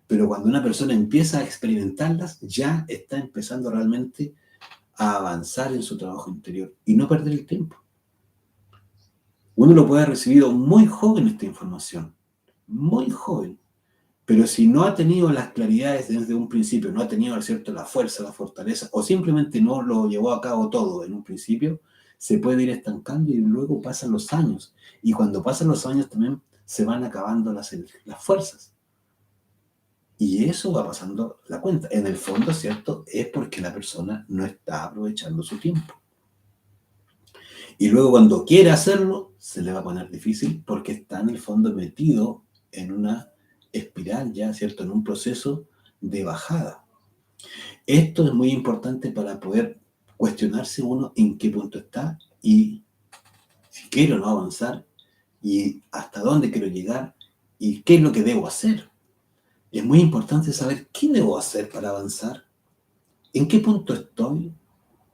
[SPEAKER 1] Pero cuando una persona empieza a experimentarlas, ya está empezando realmente a avanzar en su trabajo interior y no perder el tiempo. Uno lo puede haber recibido muy joven esta información, muy joven, pero si no ha tenido las claridades desde un principio, no ha tenido, ¿cierto?, la fuerza, la fortaleza, o simplemente no lo llevó a cabo todo en un principio, se puede ir estancando y luego pasan los años. Y cuando pasan los años también se van acabando las fuerzas. Y eso va pasando la cuenta. En el fondo, ¿cierto?, es porque la persona no está aprovechando su tiempo. Y luego cuando quiere hacerlo, se le va a poner difícil porque está en el fondo metido en una espiral ya, ¿cierto?, en un proceso de bajada. Esto es muy importante para poder cuestionarse uno en qué punto está y si quiero o no avanzar y hasta dónde quiero llegar y qué es lo que debo hacer. Es muy importante saber qué debo hacer para avanzar, en qué punto estoy.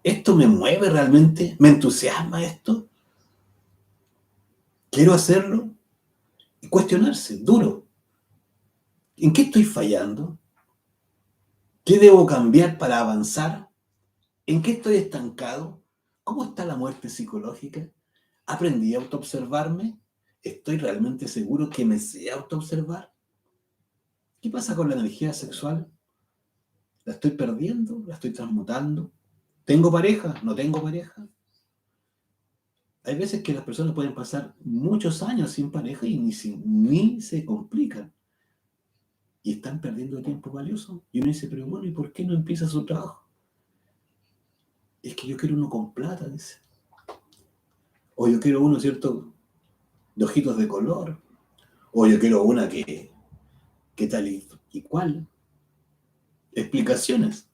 [SPEAKER 1] ¿Esto me mueve realmente? ¿Me entusiasma esto? ¿Quiero hacerlo? Y cuestionarse, duro. ¿En qué estoy fallando? ¿Qué debo cambiar para avanzar? ¿En qué estoy estancado? ¿Cómo está la muerte psicológica? ¿Aprendí a autoobservarme? ¿Estoy realmente seguro que me sé autoobservar? ¿Qué pasa con la energía sexual? ¿La estoy perdiendo? ¿La estoy transmutando? ¿Tengo pareja? ¿No tengo pareja? Hay veces que las personas pueden pasar muchos años sin pareja y ni se complican. Y están perdiendo tiempo valioso. Y uno dice, pero bueno, ¿y por qué no empieza su trabajo? Es que yo quiero uno con plata, dice. O yo quiero uno, ¿cierto?, de ojitos de color. O yo quiero una que tal y cual. Explicaciones.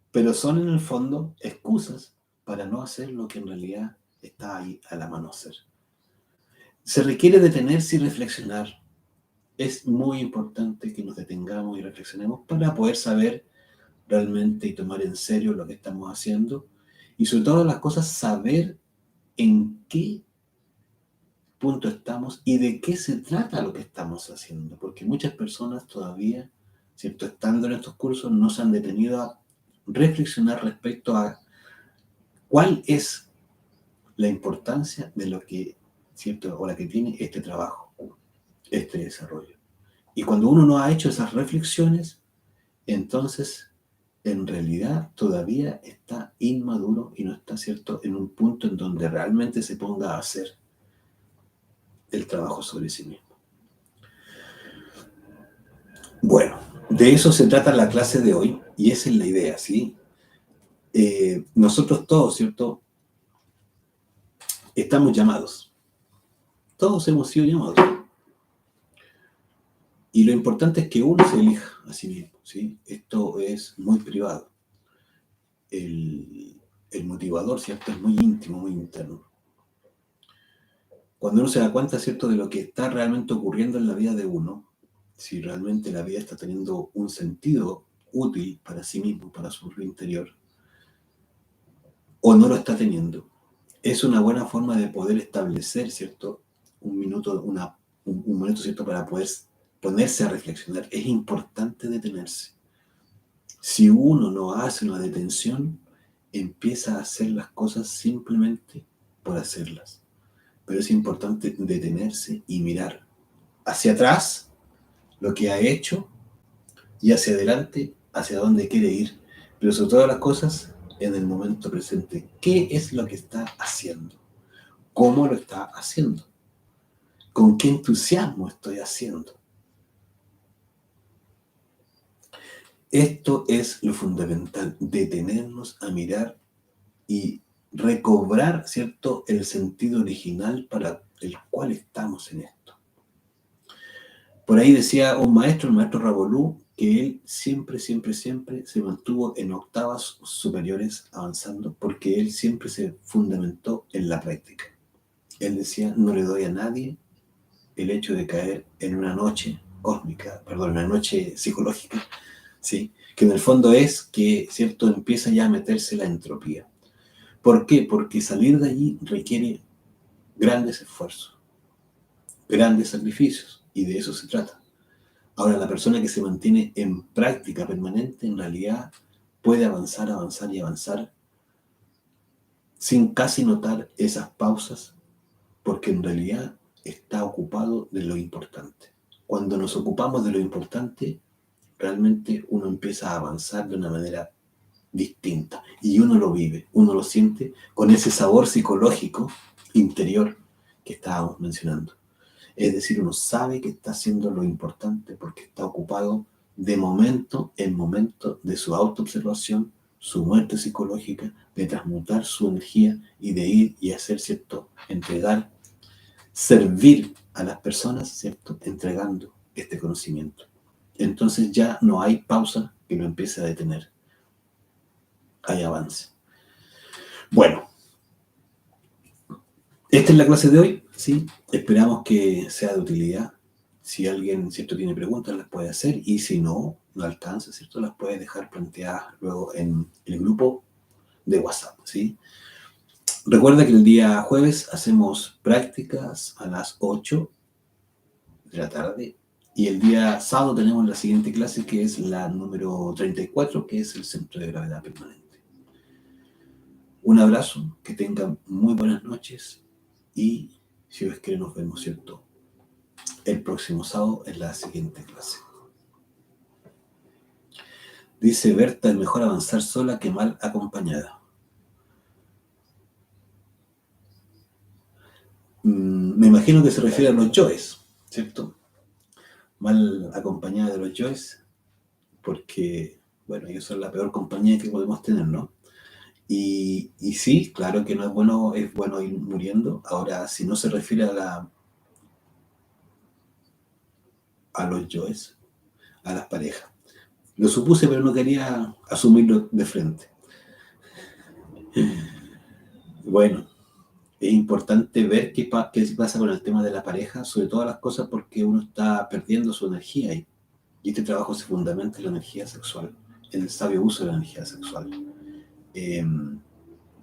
[SPEAKER 1] Pero son en el fondo excusas para no hacer lo que en realidad está ahí a la mano hacer. Se requiere detenerse y reflexionar. es muy importante que nos detengamos y reflexionemos para poder saber realmente y tomar en serio lo que estamos haciendo y sobre todo las cosas saber en qué punto estamos y de qué se trata lo que estamos haciendo, porque muchas personas todavía, ¿cierto?, estando en estos cursos, no se han detenido a reflexionar respecto a cuál es la importancia de lo que, ¿cierto?, o la que tiene este trabajo, este desarrollo. Y cuando uno no ha hecho esas reflexiones, entonces en realidad todavía está inmaduro y no está, ¿cierto?, en un punto en donde realmente se ponga a hacer el trabajo sobre sí mismo. Bueno, de eso se trata la clase de hoy y esa es la idea, ¿sí? Nosotros todos, ¿cierto?, estamos llamados. Todos hemos sido llamados. Y lo importante es que uno se elija a sí mismo, ¿sí? Esto es muy privado. El motivador, ¿cierto?, es muy íntimo, muy interno. Cuando uno se da cuenta, ¿cierto?, de lo que está realmente ocurriendo en la vida de uno, si realmente la vida está teniendo un sentido útil para sí mismo, para su interior, o no lo está teniendo, es una buena forma de poder establecer, ¿cierto?, un momento, ¿cierto?, para poder ponerse a reflexionar. Es importante detenerse. Si uno no hace una detención, empieza a hacer las cosas simplemente por hacerlas. Pero es importante detenerse y mirar hacia atrás lo que ha hecho y hacia adelante hacia dónde quiere ir. Pero sobre todas las cosas, en el momento presente. ¿Qué es lo que está haciendo? ¿Cómo lo está haciendo? ¿Con qué entusiasmo estoy haciendo? Esto es lo fundamental, detenernos a mirar y recobrar, ¿cierto?, el sentido original para el cual estamos en esto. Por ahí decía un maestro, el maestro Ravolú, que él siempre se mantuvo en octavas superiores avanzando porque él siempre se fundamentó en la práctica. Él decía, no le doy a nadie el hecho de caer en una noche cósmica, perdón, una noche psicológica, ¿sí?, que en el fondo es que, ¿cierto?, empieza ya a meterse la entropía. ¿Por qué? Porque salir de allí requiere grandes esfuerzos, grandes sacrificios, y de eso se trata. Ahora, la persona que se mantiene en práctica permanente, en realidad, puede avanzar y avanzar sin casi notar esas pausas, porque en realidad está ocupado de lo importante. Cuando nos ocupamos de lo importante, realmente uno empieza a avanzar de una manera distinta y uno lo vive, uno lo siente con ese sabor psicológico interior que estábamos mencionando. Es decir, uno sabe que está haciendo lo importante porque está ocupado de momento en momento de su autoobservación, su muerte psicológica, de transmutar su energía y de ir y hacer, ¿cierto?, entregar, servir a las personas, ¿cierto?, entregando este conocimiento. Entonces ya no hay pausa que lo empiece a detener. Hay avance. Bueno, esta es la clase de hoy, ¿sí? Esperamos que sea de utilidad. Si alguien, ¿cierto?, tiene preguntas, las puede hacer, y si no alcanza, ¿cierto?, las puede dejar planteadas luego en el grupo de WhatsApp, ¿sí? Recuerda que el día jueves hacemos prácticas a las 8 de la tarde, y el día sábado tenemos la siguiente clase, que es la número 34, que es el centro de gravedad permanente. Un abrazo, que tengan muy buenas noches, y si Dios quiere nos vemos, ¿cierto?, el próximo sábado en la siguiente clase. Dice Berta, es mejor avanzar sola que mal acompañada. Me imagino que se refiere a los yoes, ¿cierto? Mal acompañada de los yoes, porque, bueno, ellos son la peor compañía que podemos tener, ¿no? Y sí, claro que no es bueno ir muriendo. Ahora, si no se refiere a los yoes, a las parejas. Lo supuse, pero no quería asumirlo de frente. Bueno, es importante importante ver qué pasa con el tema de la pareja, sobre todas las cosas porque uno está perdiendo su energía ahí. Y este trabajo se fundamenta en la energía sexual, en el sabio uso de la energía sexual. Eh,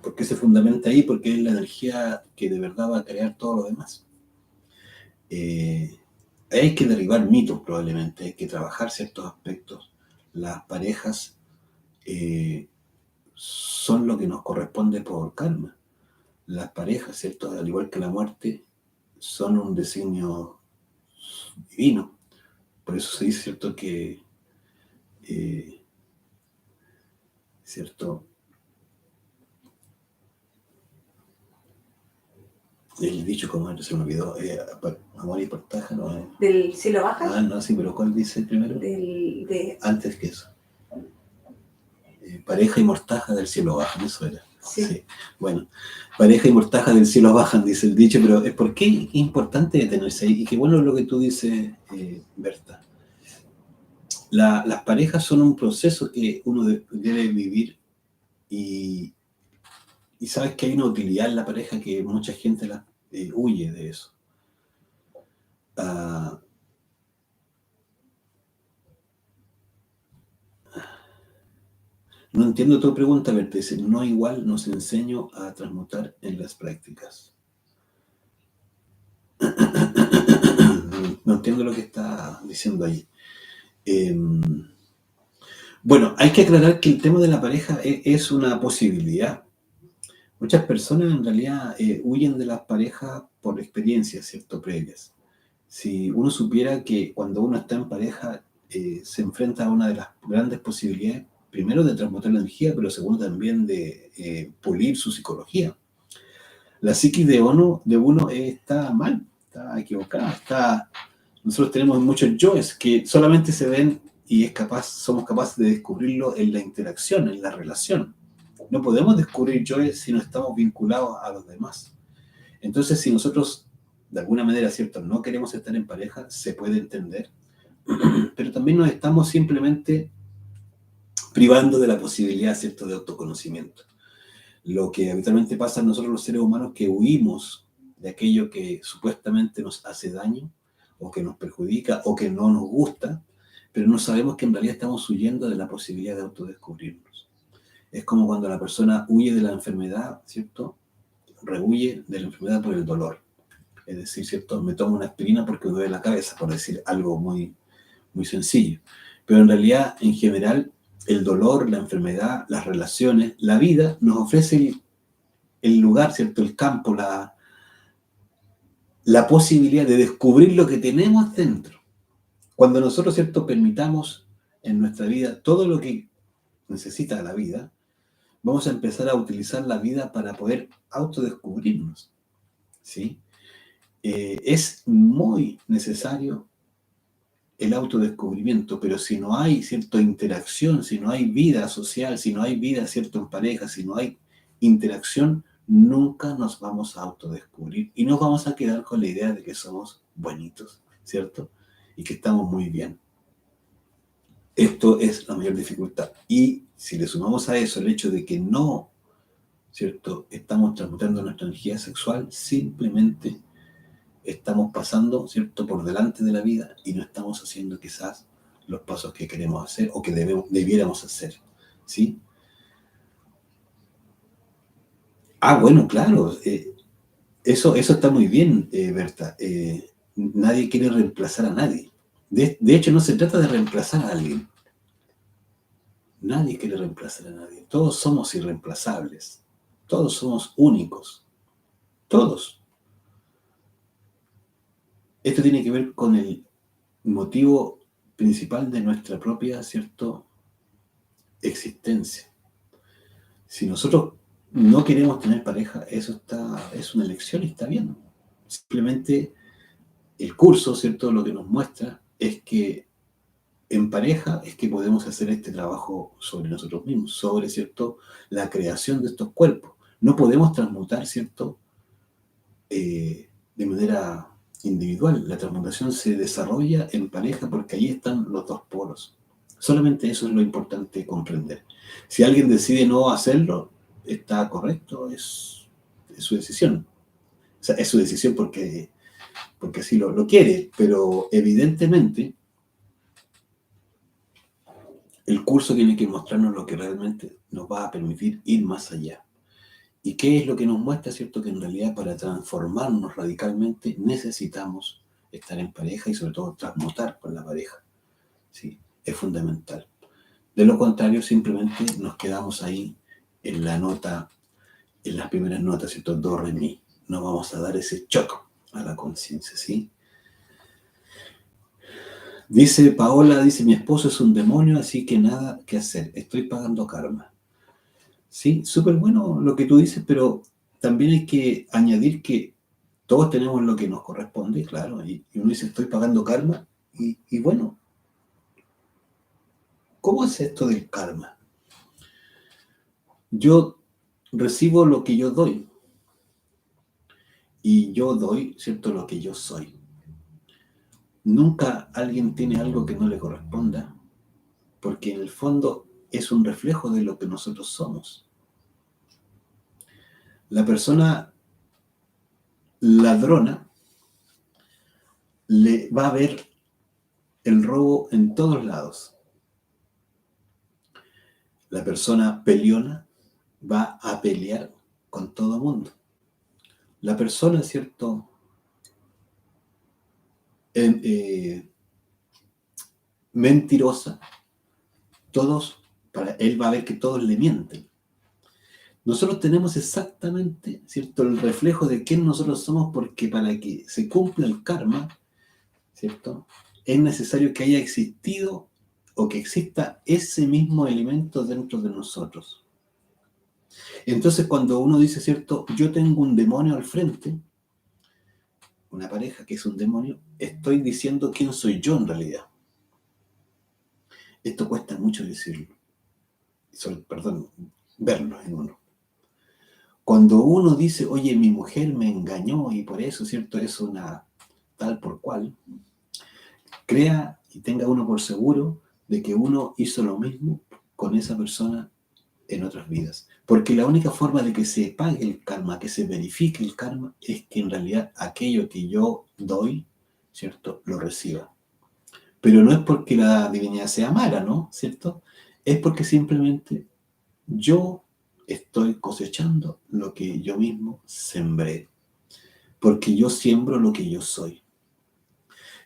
[SPEAKER 1] ¿Por qué se fundamenta ahí? Porque es la energía que de verdad va a crear todo lo demás. Hay que derribar mitos probablemente, hay que trabajar ciertos aspectos. Las parejas son lo que nos corresponde por karma. Las parejas, ¿cierto? Al igual que la muerte, son un designio divino. Por eso se dice, ¿cierto? Que, ¿cierto? El dicho, como se me olvidó, amor y portaja, ¿no?
[SPEAKER 2] ¿Del cielo baja?
[SPEAKER 1] Ah, no, sí, pero ¿cuál dice primero? Antes que eso. Pareja y mortaja del cielo bajan, eso era.
[SPEAKER 2] Sí.
[SPEAKER 1] Sí. Bueno, pareja y mortaja del cielo bajan, dice el dicho, pero ¿por qué es importante detenerse ahí? Y qué bueno lo que tú dices, Berta. Las parejas son un proceso que uno debe vivir y sabes que hay una utilidad en la pareja que mucha gente huye de eso. No entiendo tu pregunta, Berta. Dice, no igual nos enseño a transmutar en las prácticas. No entiendo lo que está diciendo ahí. Bueno, hay que aclarar que el tema de la pareja es una posibilidad. Muchas personas en realidad huyen de las parejas por experiencias, ¿cierto? Previas. Si uno supiera que cuando uno está en pareja se enfrenta a una de las grandes posibilidades, primero de transmutar la energía, pero segundo también de pulir su psicología. La psiquis de uno está mal, está equivocada, nosotros tenemos muchos yoes que solamente se ven y somos capaces de descubrirlo en la interacción, en la relación. No podemos descubrir yoes si no estamos vinculados a los demás. Entonces, si nosotros, de alguna manera, ¿cierto?, no queremos estar en pareja, se puede entender, pero también nos estamos simplemente privando de la posibilidad, ¿cierto?, de autoconocimiento. Lo que habitualmente pasa en nosotros los seres humanos, que huimos de aquello que supuestamente nos hace daño, o que nos perjudica, o que no nos gusta, pero no sabemos que en realidad estamos huyendo de la posibilidad de autodescubrirnos. Es como cuando la persona huye de la enfermedad, ¿cierto? Rehuye de la enfermedad por el dolor. Es decir, ¿cierto? Me tomo una aspirina porque me duele la cabeza, por decir algo muy, muy sencillo. Pero en realidad, en general, el dolor, la enfermedad, las relaciones, la vida nos ofrece el lugar, ¿cierto? El campo, la posibilidad de descubrir lo que tenemos dentro. Cuando nosotros, ¿cierto?, permitamos en nuestra vida todo lo que necesita la vida, vamos a empezar a utilizar la vida para poder autodescubrirnos, ¿sí? Es muy necesario el autodescubrimiento, pero si no hay cierta interacción, si no hay vida social, si no hay vida, ¿cierto?, en pareja, si no hay interacción, nunca nos vamos a autodescubrir y nos vamos a quedar con la idea de que somos bonitos, ¿cierto? Y que estamos muy bien. Esto es la mayor dificultad. Y si le sumamos a eso el hecho de que no, ¿cierto?, estamos transmutando nuestra energía sexual, simplemente estamos pasando, ¿cierto?, por delante de la vida y no estamos haciendo quizás los pasos que queremos hacer o que debiéramos hacer, ¿sí? Bueno, claro, eso está muy bien, Berta. Nadie quiere reemplazar a nadie. De hecho, no se trata de reemplazar a alguien. Nadie quiere reemplazar a nadie. Todos somos irreemplazables. Todos somos únicos. Todos. Esto tiene que ver con el motivo principal de nuestra propia, ¿cierto?, existencia. Si nosotros no queremos tener pareja, eso es una elección y está bien. Simplemente el curso, ¿cierto?, lo que nos muestra es que en pareja es que podemos hacer este trabajo sobre nosotros mismos, sobre, ¿cierto?, la creación de estos cuerpos. No podemos transmutar, ¿cierto?, de manera individual. La transmutación se desarrolla en pareja porque ahí están los dos polos. Solamente eso es lo importante comprender. Si alguien decide no hacerlo, está correcto, es su decisión. sea, es su decisión porque así lo quiere, pero evidentemente el curso tiene que mostrarnos lo que realmente nos va a permitir ir más allá. ¿Y qué es lo que nos muestra, cierto? Que en realidad para transformarnos radicalmente necesitamos estar en pareja y sobre todo transmutar con la pareja. ¿Sí? Es fundamental. De lo contrario, simplemente nos quedamos ahí en la nota, en las primeras notas, ¿cierto? Do, re, mi. No vamos a dar ese choque a la conciencia, ¿sí? Dice Paola, dice, mi esposo es un demonio, así que nada que hacer, estoy pagando karma. Sí, súper bueno lo que tú dices, pero también hay que añadir que todos tenemos lo que nos corresponde, claro, y uno dice, estoy pagando karma, y bueno, ¿cómo es esto del karma? Yo recibo lo que yo doy, y yo doy, ¿cierto?, lo que yo soy. Nunca alguien tiene algo que no le corresponda, porque en el fondo es un reflejo de lo que nosotros somos. La persona ladrona le va a ver el robo en todos lados. La persona peleona va a pelear con todo mundo. La persona, ¿cierto?, mentirosa, para él va a ver que todos le mienten. Nosotros tenemos exactamente, ¿cierto?, el reflejo de quién nosotros somos, porque para que se cumpla el karma, ¿cierto?, es necesario que haya existido o que exista ese mismo elemento dentro de nosotros. Entonces, cuando uno dice, ¿cierto?, yo tengo un demonio al frente, una pareja que es un demonio, estoy diciendo quién soy yo en realidad. Esto cuesta mucho decirlo, verlo en uno. Cuando uno dice, oye, mi mujer me engañó y por eso, ¿cierto?, es una tal por cual, crea y tenga uno por seguro de que uno hizo lo mismo con esa persona en otras vidas. Porque la única forma de que se pague el karma, que se verifique el karma, es que en realidad aquello que yo doy, ¿cierto?, lo reciba. Pero no es porque la divinidad sea mala, ¿no? ¿Cierto? Es porque simplemente yo estoy cosechando lo que yo mismo sembré. Porque yo siembro lo que yo soy.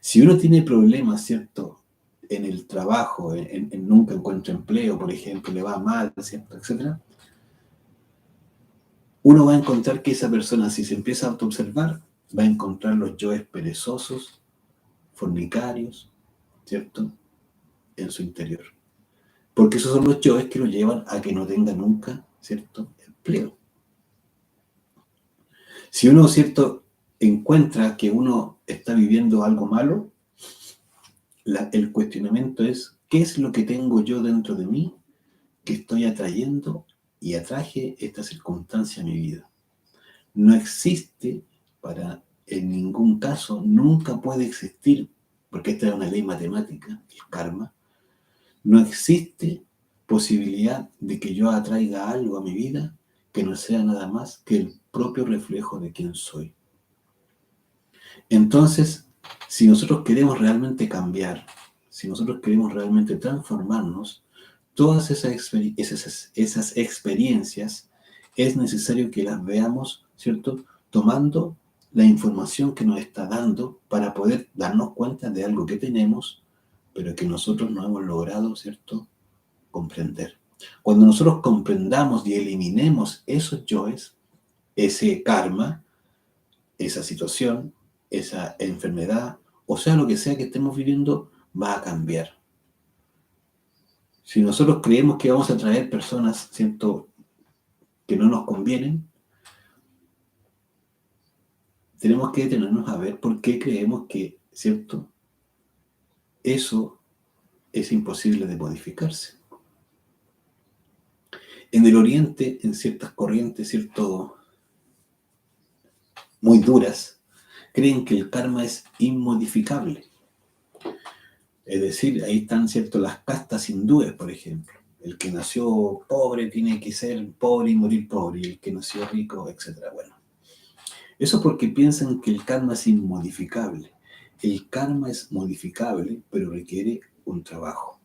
[SPEAKER 1] Si uno tiene problemas, ¿cierto?, en el trabajo, nunca encuentra empleo, por ejemplo, le va mal, ¿cierto?, etcétera, uno va a encontrar que esa persona, si se empieza a autoobservar, va a encontrar los yoes perezosos, fornicarios, ¿cierto?, en su interior. Porque esos son los yoes que lo llevan a que no tenga nunca, ¿cierto?, empleo. Si uno, ¿cierto?, encuentra que uno está viviendo algo malo, el cuestionamiento es, ¿qué es lo que tengo yo dentro de mí que estoy atrayendo y atraje esta circunstancia a mi vida? No existe en ningún caso, nunca puede existir, porque esta es una ley matemática, el karma, no existe posibilidad de que yo atraiga algo a mi vida que no sea nada más que el propio reflejo de quién soy. Entonces, si nosotros queremos realmente cambiar, si nosotros queremos realmente transformarnos, todas esas experiencias es necesario que las veamos, ¿cierto?, tomando la información que nos está dando para poder darnos cuenta de algo que tenemos, pero que nosotros no hemos logrado, ¿cierto?, comprender. Cuando nosotros comprendamos y eliminemos esos yoes, ese karma, esa situación, esa enfermedad, o sea, lo que sea que estemos viviendo, va a cambiar. Si nosotros creemos que vamos a traer personas, ¿cierto?, que no nos convienen, tenemos que detenernos a ver por qué creemos que, ¿cierto?, eso es imposible de modificarse. En el Oriente, en ciertas corrientes, ¿cierto?, muy duras, creen que el karma es inmodificable. Es decir, ahí están, ¿cierto?, las castas hindúes, por ejemplo. El que nació pobre tiene que ser pobre y morir pobre, y el que nació rico, etc. Bueno, Eso porque piensan que el karma es inmodificable. El karma es modificable, pero requiere un trabajo.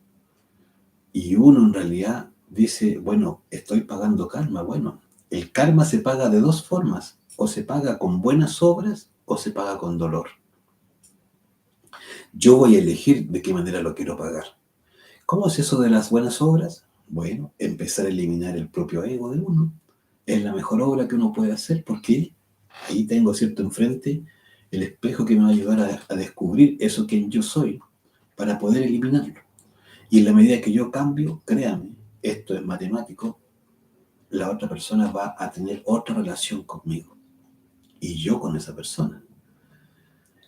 [SPEAKER 1] Y uno en realidad dice, bueno, estoy pagando karma. Bueno, el karma se paga de dos formas. O se paga con buenas obras o se paga con dolor. Yo voy a elegir de qué manera lo quiero pagar. ¿Cómo es eso de las buenas obras? Bueno, empezar a eliminar el propio ego de uno. Es la mejor obra que uno puede hacer porque ahí tengo, ¿cierto?, enfrente el espejo que me va a ayudar a descubrir eso que yo soy para poder eliminarlo. Y en la medida que yo cambio, créame, esto es matemático, la otra persona va a tener otra relación conmigo y yo con esa persona.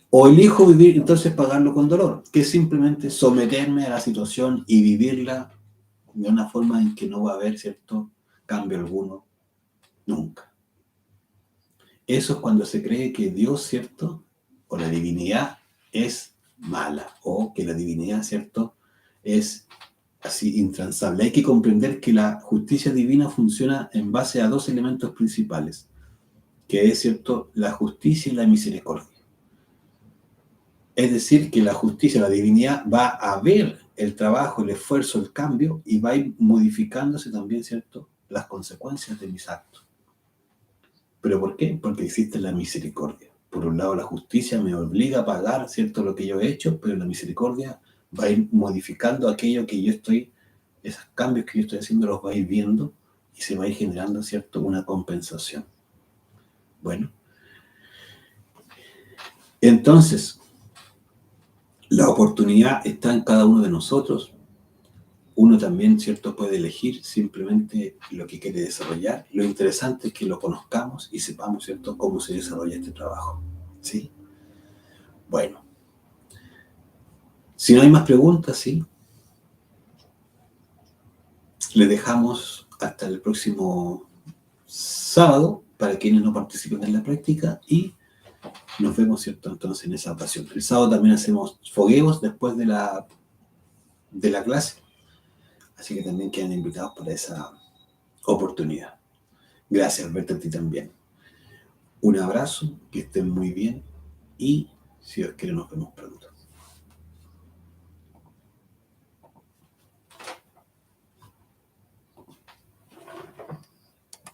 [SPEAKER 1] O elijo vivir, entonces pagarlo con dolor, que es simplemente someterme a la situación y vivirla de una forma en que no va a haber, ¿cierto?, cambio alguno, nunca. Eso es cuando se cree que Dios, ¿cierto?, o la divinidad es mala, o que la divinidad, ¿cierto?, es así intransable. Hay que comprender que la justicia divina funciona en base a dos elementos principales, que es, ¿cierto?, la justicia y la misericordia. Es decir, que la justicia, la divinidad, va a ver el trabajo, el esfuerzo, el cambio, y va a ir modificándose también, ¿cierto?, las consecuencias de mis actos. ¿Pero por qué? Porque existe la misericordia. Por un lado, la justicia me obliga a pagar, ¿cierto?, lo que yo he hecho, pero la misericordia va a ir modificando aquello que yo estoy, esos cambios que yo estoy haciendo los va a ir viendo y se va a ir generando, ¿cierto?, una compensación. Bueno, entonces, la oportunidad está en cada uno de nosotros. Uno también, ¿cierto?, puede elegir simplemente lo que quiere desarrollar. Lo interesante es que lo conozcamos y sepamos, ¿cierto?, cómo se desarrolla este trabajo. ¿Sí? Bueno, si no hay más preguntas, ¿sí?, le dejamos hasta el próximo sábado para quienes no participen en la práctica y nos vemos, ¿cierto?, entonces en esa ocasión. El sábado también hacemos fogueos después de la clase, así que también quedan invitados para esa oportunidad. Gracias, Alberto, a ti también. Un abrazo, que estén muy bien y si Dios quiere nos vemos pronto.